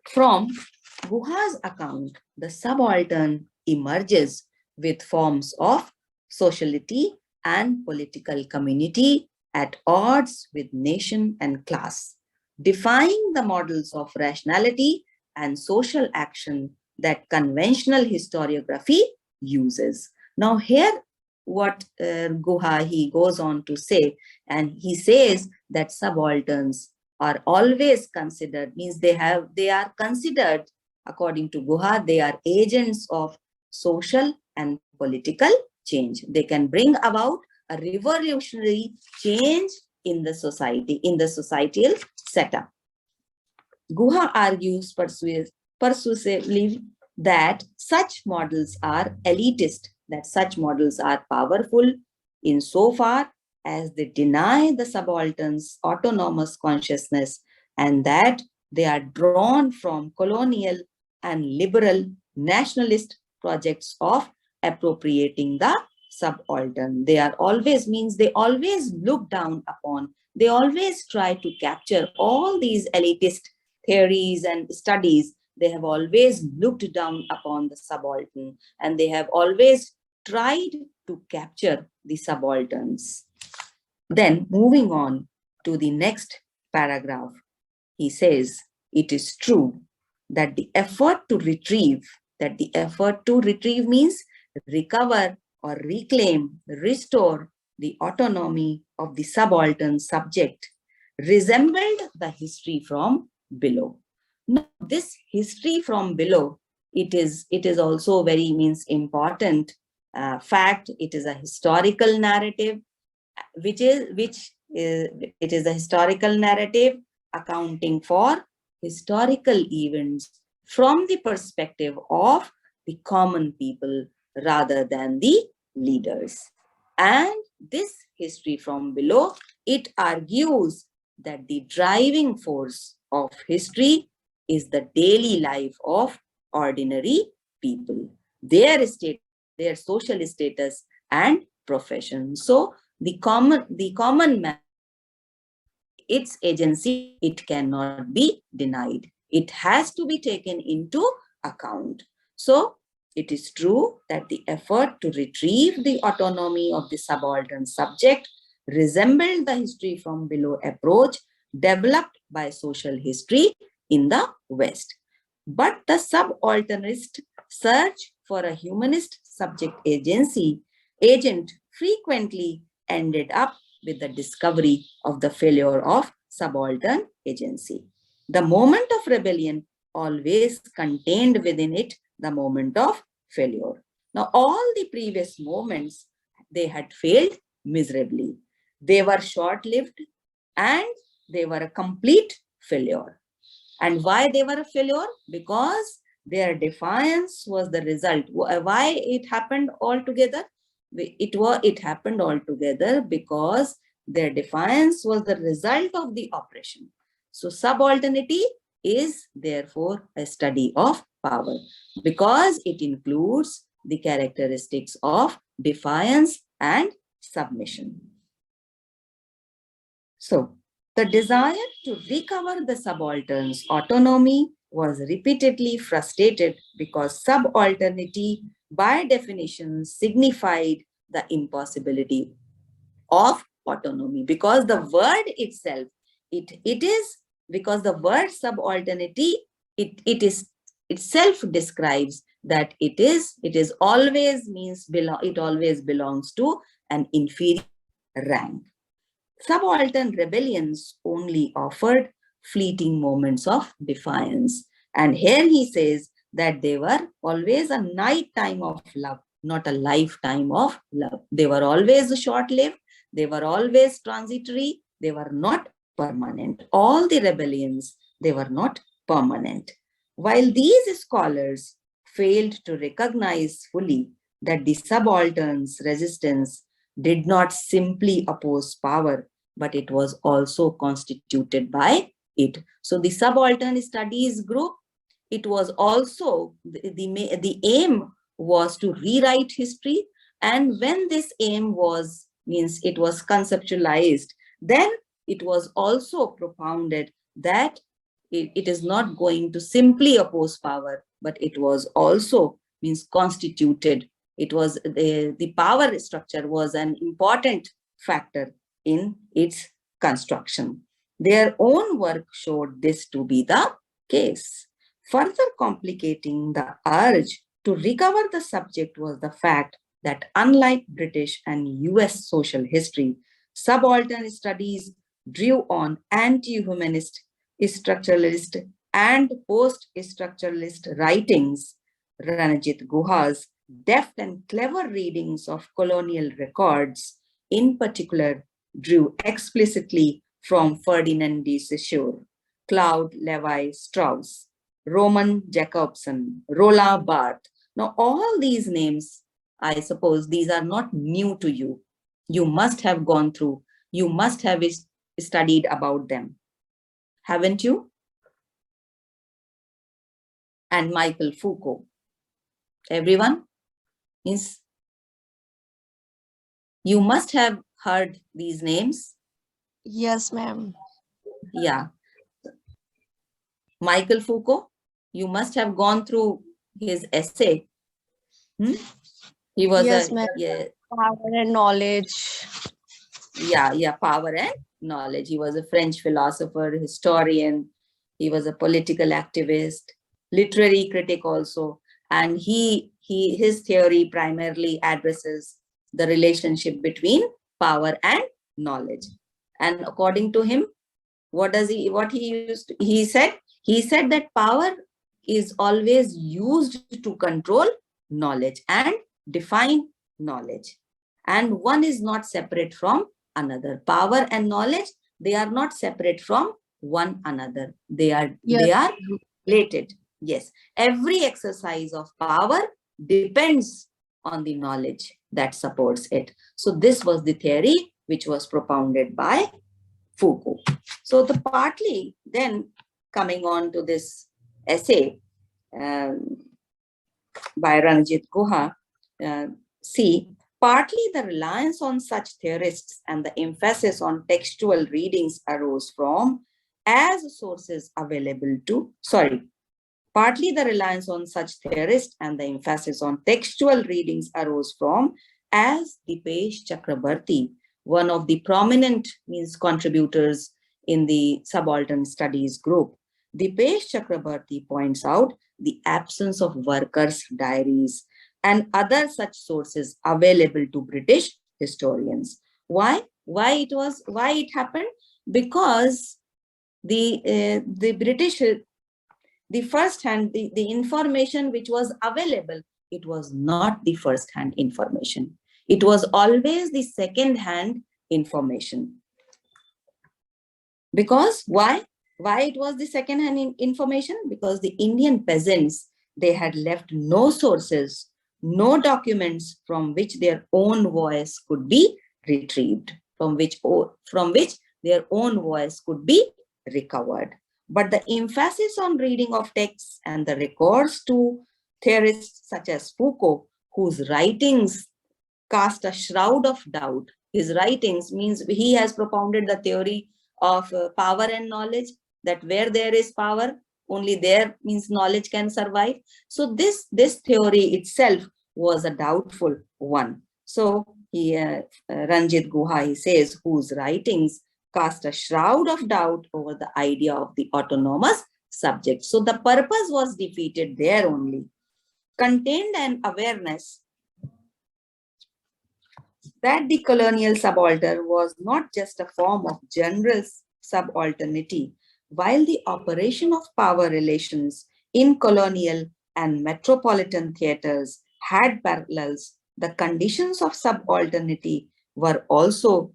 From Guha's account, the subaltern emerges with forms of sociality, and political community at odds with nation and class, defying the models of rationality and social action that conventional historiography uses. Now, here, what Guha he goes on to say, and he says that subalterns are always considered, means they are considered, according to Guha, they are agents of social and political change. They can bring about a revolutionary change in the society, in the societal setup. Guha argues persuasively that such models are elitist, that such models are powerful insofar as they deny the subaltern's autonomous consciousness, and that they are drawn from colonial and liberal nationalist projects of appropriating the subaltern. They are always, means they always look down upon, they always try to capture all these elitist theories and studies. They have always looked down upon the subaltern, and they have always tried to capture the subalterns. Then moving on to the next paragraph, he says, it is true that the effort to retrieve means recover or reclaim, restore the autonomy of the subaltern subject resembled the history from below. Now, this history from below, it is also very means important fact. It is a historical narrative, it is a historical narrative accounting for historical events from the perspective of the common people rather than the leaders. And this history from below, it argues that the driving force of history is the daily life of ordinary people, their state, their social status and profession. So the common man, its agency, it cannot be denied. It has to be taken into account. So it is true that the effort to retrieve the autonomy of the subaltern subject resembled the history from below approach developed by social history in the West. But the subalternist search for a humanist subject agent frequently ended up with the discovery of the failure of subaltern agency. The moment of rebellion always contained within it the moment of failure. Now, all the previous moments, they had failed miserably. They were short-lived and they were a complete failure. And why they were a failure? Because their defiance was the result. Why it happened altogether? It happened altogether because their defiance was the result of the oppression. So subalternity is therefore a study of power because it includes the characteristics of defiance and submission. So the desire to recover the subaltern's autonomy was repeatedly frustrated because subalternity, by definition, signified the impossibility of autonomy. Because the word itself, it is because the word subalternity, it is itself describes that it is always means it always belongs to an inferior rank. Subaltern rebellions only offered fleeting moments of defiance. And here he says that they were always a night time of love, not a lifetime of love. They were always short-lived, they were always transitory, they were not permanent. All the rebellions, they were not permanent. While these scholars failed to recognize fully that the subaltern's resistance did not simply oppose power, but it was also constituted by it. So the subaltern studies group, it was also, the aim was to rewrite history. And when this aim was, means it was conceptualized, then it was also propounded that it is not going to simply oppose power, but it was also means constituted It was the power structure was an important factor in its construction. Their own work showed this to be the case. Further complicating the urge to recover the subject was the fact that unlike British and US social history, subaltern studies drew on anti-humanist, structuralist, and post-structuralist writings. Ranajit Guha's deft and clever readings of colonial records, in particular, drew explicitly from Ferdinand de Saussure, Claude Levi-Strauss, Roman Jakobson, Roland Barthes. Now, all these names, I suppose these are not new to you. You must have gone through, you must have studied about them. Haven't you? And Michael Foucault. Everyone? Means you must have heard these names. Yes, ma'am. Yeah. Michael Foucault, you must have gone through his essay. He was Yes, ma'am. Power and knowledge. Power and knowledge. He was a French philosopher, historian. He was a political activist, literary critic also. And his theory primarily addresses the relationship between power and knowledge. And according to him, he said that power is always used to control knowledge and define knowledge. And one is not separate from another. Power and knowledge, they are not separate from one another. They are related. Yes. Every exercise of power depends on the knowledge that supports it. So this was the theory which was propounded by Foucault. So the partly then coming on to this essay by Ranjit Guha, partly the reliance on such theorists and the emphasis on textual readings arose from as sources available to, partly the reliance on such theorists and the emphasis on textual readings arose from as Dipesh Chakrabarti, one of the prominent contributors in the subaltern studies group. Dipesh Chakrabarti points out the absence of workers' diaries and other such sources available to British historians. Why? Why it happened? Because the British, the first-hand, the information which was available, it was not the first-hand information. It was always the second-hand information. Because why? Why it was the second-hand information? Because the Indian peasants, they had left no sources, no documents from which their own voice could be retrieved, from which their own voice could be recovered. But the emphasis on reading of texts and the recourse to theorists such as Foucault, whose writings cast a shroud of doubt. His writings means he has propounded the theory of power and knowledge, that where there is power, only there means knowledge can survive. So this theory itself was a doubtful one. So Ranjit Guha, he says, whose writings cast a shroud of doubt over the idea of the autonomous subject. So the purpose was defeated there only. Contained an awareness that the colonial subaltern was not just a form of general subalternity, while the operation of power relations in colonial and metropolitan theaters had parallels, the conditions of subalternity were also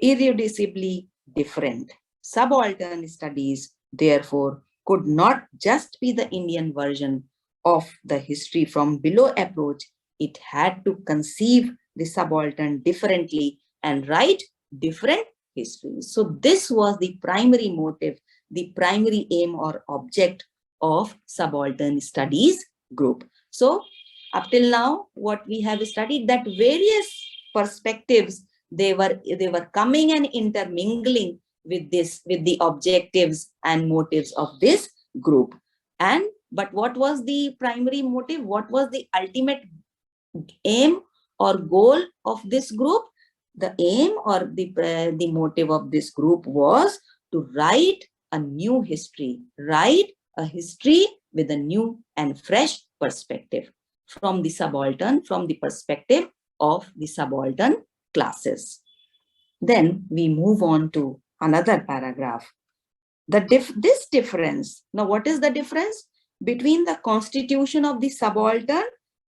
irreducibly different. Subaltern studies, therefore, could not just be the Indian version of the history from below approach. It had to conceive the subaltern differently and write different histories. So this was the primary motive, the primary aim or object of subaltern studies group. So up till now, what we have studied, that various perspectives, they were coming and intermingling with the objectives and motives of this group. But what was the primary motive? What was the ultimate aim or goal of this group? The aim or the motive of this group was to write a new history, write a history with a new and fresh perspective from the subaltern, from the perspective of the subaltern classes. Then we move on to another paragraph. This difference, now what is the difference between the constitution of the subaltern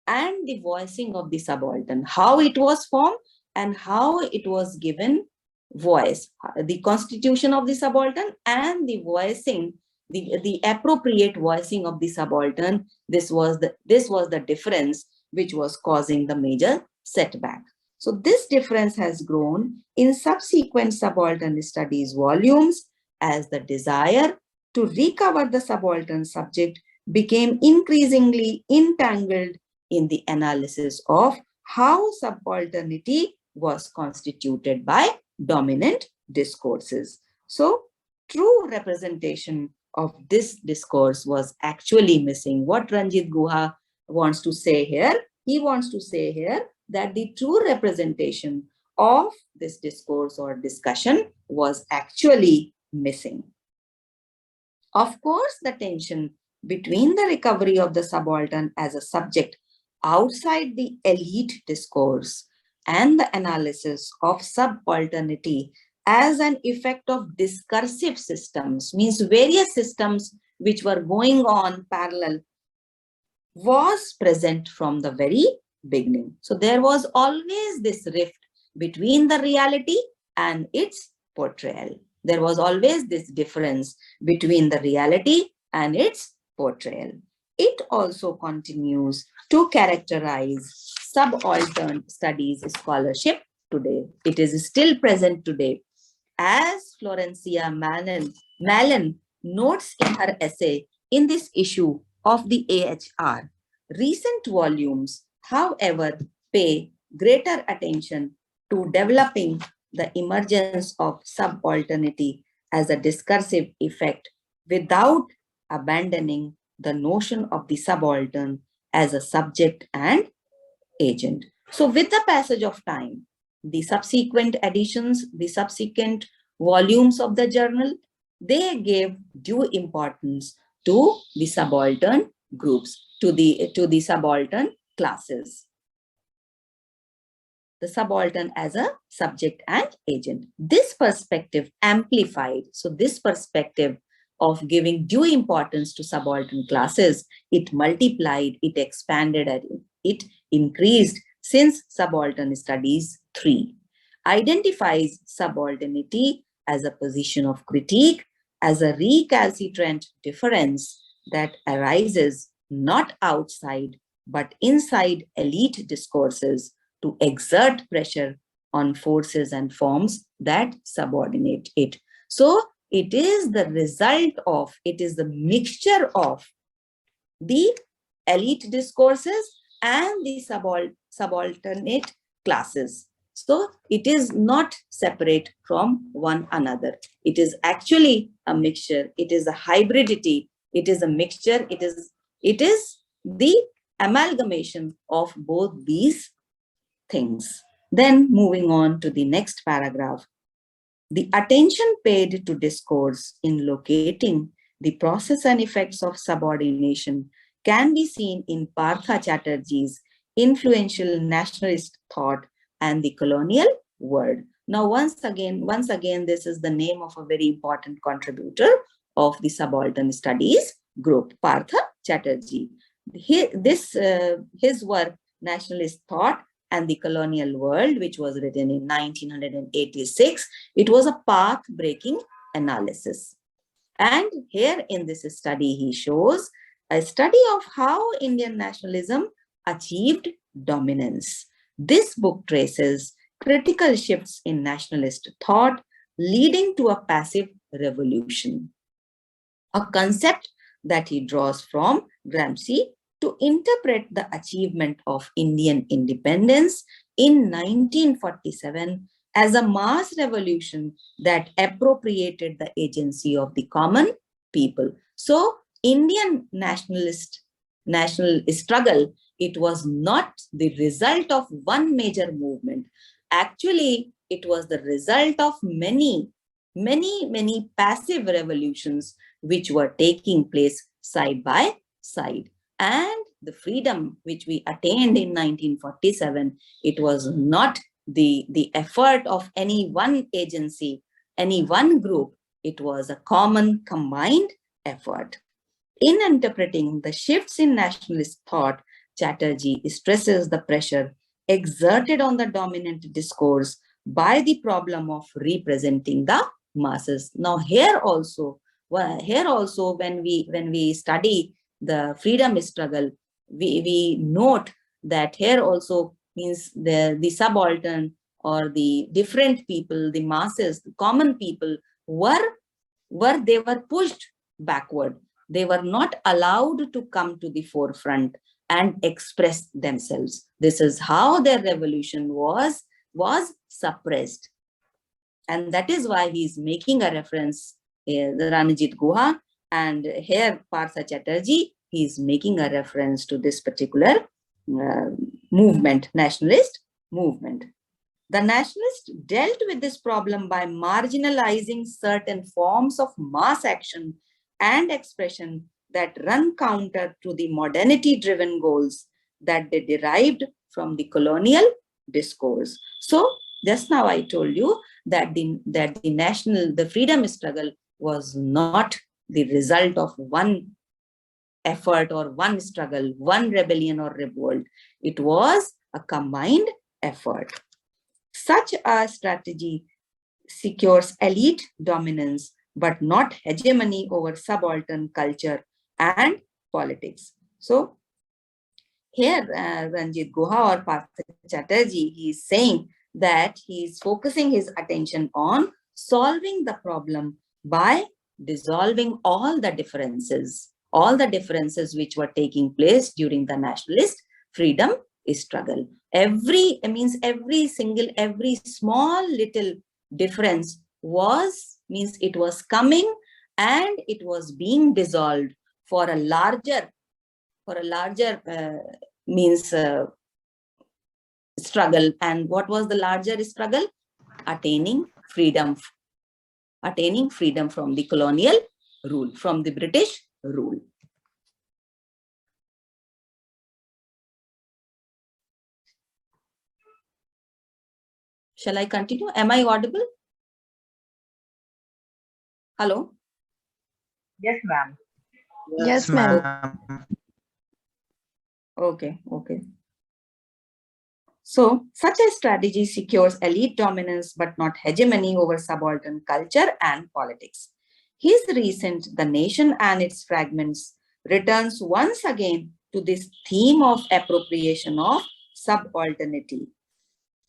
and the voicing of the subaltern? How it was formed and how it was given voice. The constitution of the subaltern and the voicing, the appropriate voicing of the subaltern, this was the difference which was causing the major setback. So this difference has grown in subsequent subaltern studies volumes as the desire to recover the subaltern subject became increasingly entangled in the analysis of how subalternity was constituted by dominant discourses. So, true representation of this discourse was actually missing. What Ranjit Guha wants to say here, he wants to say here that the true representation of this discourse or discussion was actually missing. Of course, the tension between the recovery of the subaltern as a subject outside the elite discourse and the analysis of subalternity as an effect of discursive systems, means various systems which were going on parallel, was present from the very beginning. So there was always this rift between the reality and its portrayal. There was always this difference between the reality and its portrayal. It also continues to characterize subaltern studies scholarship today. It is still present today. As Florencia Mallon notes in her essay in this issue of the AHR, recent volumes, however, pay greater attention to developing the emergence of subalternity as a discursive effect without abandoning the notion of the subaltern as a subject and agent. So with the passage of time, the subsequent editions, the subsequent volumes of the journal, they gave due importance to the subaltern groups, to the subaltern classes. The subaltern as a subject and agent. This perspective amplified. So this perspective of giving due importance to subaltern classes, it multiplied, it expanded, and it increased since Subaltern Studies 3. Identifies subalternity as a position of critique, as a recalcitrant difference that arises not outside but inside elite discourses to exert pressure on forces and forms that subordinate it. So it is the result of, it is the mixture of the elite discourses and the subalternate classes. So it is not separate from one another. It is actually a mixture. It is a hybridity. It is a mixture. It is the amalgamation of both these things. Then moving on to the next paragraph. The attention paid to discourse in locating the process and effects of subordination can be seen in Partha Chatterjee's influential nationalist thought and the colonial world. Now, once again, this is the name of a very important contributor of the subaltern studies group, Partha Chatterjee. His work, Nationalist Thought and the Colonial World, which was written in 1986, it was a path-breaking analysis. And here in this study, he shows a study of how Indian nationalism achieved dominance. This book traces critical shifts in nationalist thought leading to a passive revolution, a concept that he draws from Gramsci to interpret the achievement of Indian independence in 1947 as a mass revolution that appropriated the agency of the common people. So, Indian nationalist national struggle, it was not the result of one major movement. Actually, it was the result of many passive revolutions which were taking place side by side. And the freedom which we attained in 1947, it was not the effort of any one agency, any one group. It was a common combined effort. In interpreting the shifts in nationalist thought, Chatterjee stresses the pressure exerted on the dominant discourse by the problem of representing the masses. Now, here also, when we study the freedom struggle, we note that here also means the subaltern or the different people, the masses, the common people they were pushed backward. They were not allowed to come to the forefront and express themselves. This is how their revolution was suppressed. And that is why he is making a reference, Ranjit Guha, and here Partha Chatterjee, he is making a reference to this particular movement, nationalist movement. The nationalists dealt with this problem by marginalizing certain forms of mass action and expression that run counter to the modernity-driven goals that they derived from the colonial discourse. So, just now I told you that the freedom struggle was not the result of one effort or one struggle, one rebellion or revolt. It was a combined effort. Such a strategy secures elite dominance, but not hegemony over subaltern culture and politics. So here, Ranjit Guha or Partha Chatterjee, he is saying that he is focusing his attention on solving the problem by dissolving all the differences which were taking place during the nationalist freedom struggle. Every small little difference it was coming and it was being dissolved for a larger struggle. And what was the larger struggle? Attaining freedom from the colonial rule, from the British rule. Shall I continue? Am I audible? Hello? Yes, ma'am. Yes, ma'am. Okay. So, such a strategy secures elite dominance but not hegemony over subaltern culture and politics. His recent The Nation and Its Fragments returns once again to this theme of appropriation of subalternity,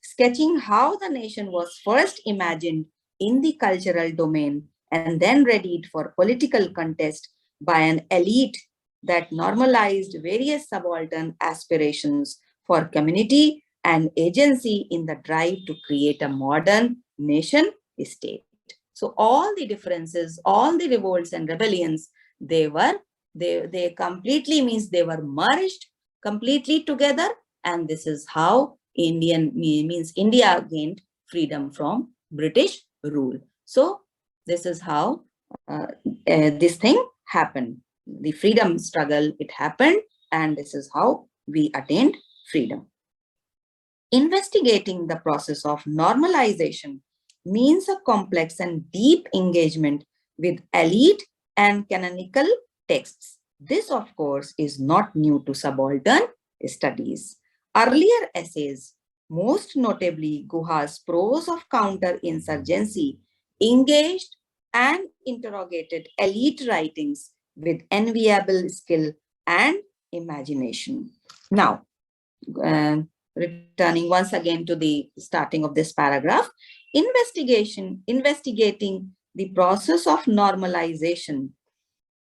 sketching how the nation was first imagined in the cultural domain and then readied for political contest by an elite that normalized various subaltern aspirations for community and agency in the drive to create a modern nation state. So all the differences, all the revolts and rebellions, they completely means they were merged completely together, and this is how India gained freedom from British rule. So this is how this thing happened. The freedom struggle, it happened, and this is how we attained freedom. Investigating the process of normalization means a complex and deep engagement with elite and canonical texts. This, of course, is not new to subaltern studies. Earlier essays, most notably Guha's Prose of Counter-Insurgency, engaged and interrogated elite writings with enviable skill and imagination. Now, returning once again to the starting of this paragraph, investigating the process of normalization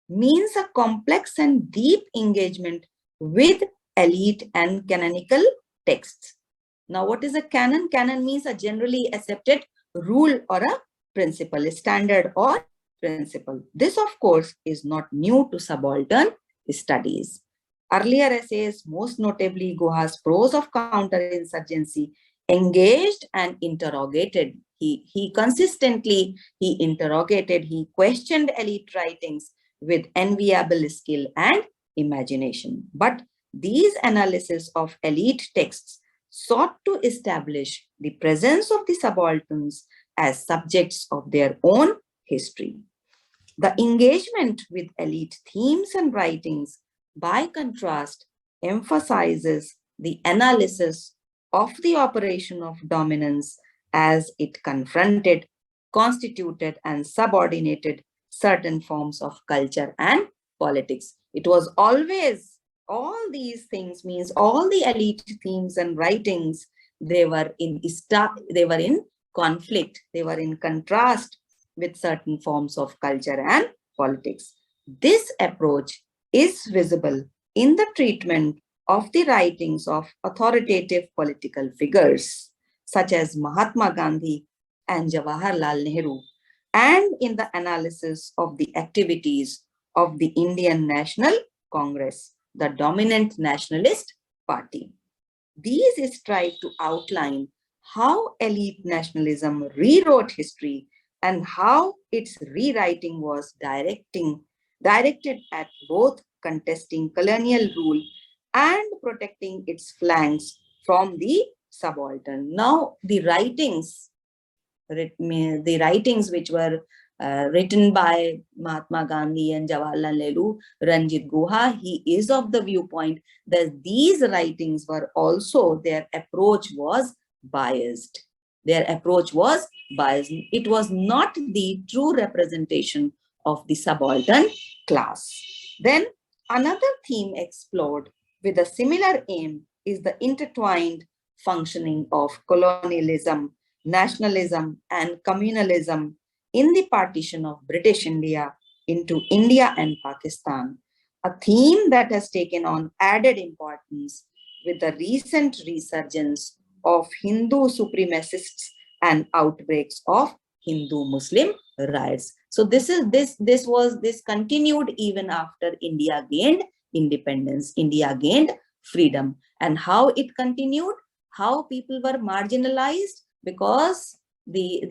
means a complex and deep engagement with elite and canonical texts. Now, what is a canon? Canon means a generally accepted rule or a principle, a standard or principle. This, of course, is not new to subaltern studies. Earlier essays, most notably Guha's prose of counterinsurgency, engaged and interrogated. He consistently, he interrogated, he questioned elite writings with enviable skill and imagination. But these analyses of elite texts sought to establish the presence of the subalterns as subjects of their own history. The engagement with elite themes and writings, by contrast, emphasizes the analysis of the operation of dominance as it confronted, constituted, and subordinated certain forms of culture and politics. It was always all these things, means all the elite themes and writings, they were in conflict, they were in contrast with certain forms of culture and politics. This approach is visible in the treatment of the writings of authoritative political figures such as Mahatma Gandhi and Jawaharlal Nehru, and in the analysis of the activities of the Indian National Congress, the dominant nationalist party. These strive to outline how elite nationalism rewrote history and how its rewriting was directed at both contesting colonial rule and protecting its flanks from the subaltern. Now, the writings which were written by Mahatma Gandhi and Jawaharlal Nehru, Ranjit Guha, he is of the viewpoint that these writings were also, their approach was biased. Their approach was biased. It was not the true representation of the subaltern class. Then another theme explored with a similar aim is the intertwined functioning of colonialism, nationalism, and communalism in the partition of British India into India and Pakistan, a theme that has taken on added importance with the recent resurgence of Hindu supremacists and outbreaks of Hindu-Muslim riots. So this continued even after India gained independence, India gained freedom. And how it continued, how people were marginalized because the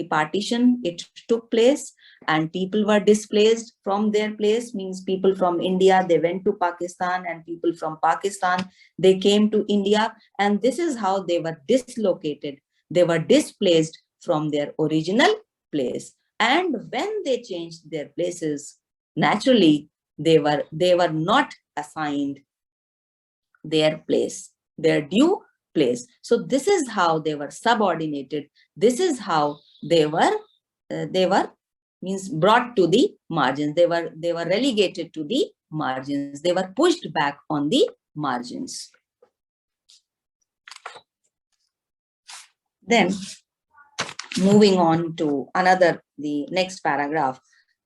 partition, it took place and people were displaced from their place, means people from India, they went to Pakistan, and people from Pakistan, they came to India, and this is how they were dislocated. They were displaced from their original place. And when they changed their places, naturally, they were not assigned their place, their due place. So this is how they were subordinated. This is how they were means brought to the margins. They were relegated to the margins. They were pushed back on the margins. Then moving on to the next paragraph,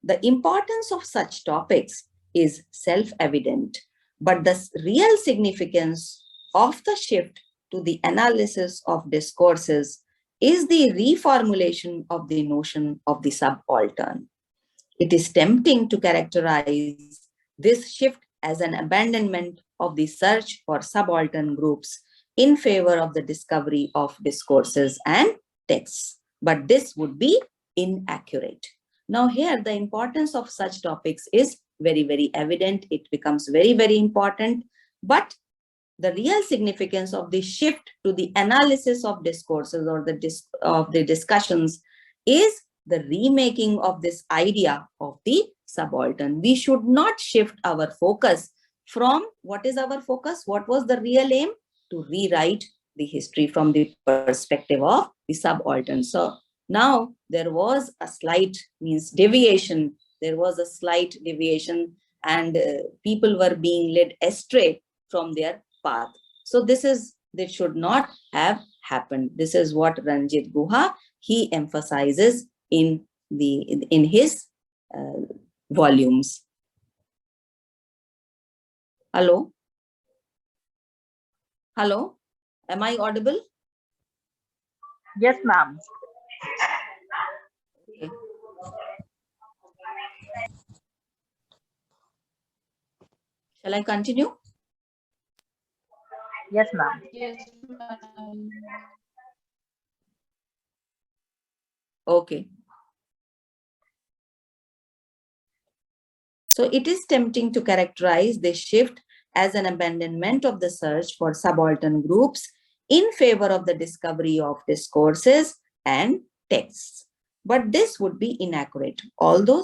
the importance of such topics is self-evident, but the real significance of the shift to the analysis of discourses is the reformulation of the notion of the subaltern. It is tempting to characterize this shift as an abandonment of the search for subaltern groups in favor of the discovery of discourses and texts, but this would be inaccurate. Now here, the importance of such topics is very, very evident. It becomes very, very important, but the real significance of the shift to the analysis of discourses or the discussions is the remaking of this idea of the subaltern. We should not shift our focus from what is our focus, what was the real aim, to rewrite the history from the perspective of the subaltern. So now there was a slight deviation. There was a slight deviation, and people were being led astray from their path. So this should not have happened. This is what Ranjit Guha, he emphasizes in his volumes. Hello? Hello? Am I audible? Yes, ma'am. Okay. Shall I continue? Yes, ma'am. Yes, ma'am. Okay. So it is tempting to characterize this shift as an abandonment of the search for subaltern groups in favor of the discovery of discourses and texts. But this would be inaccurate. Although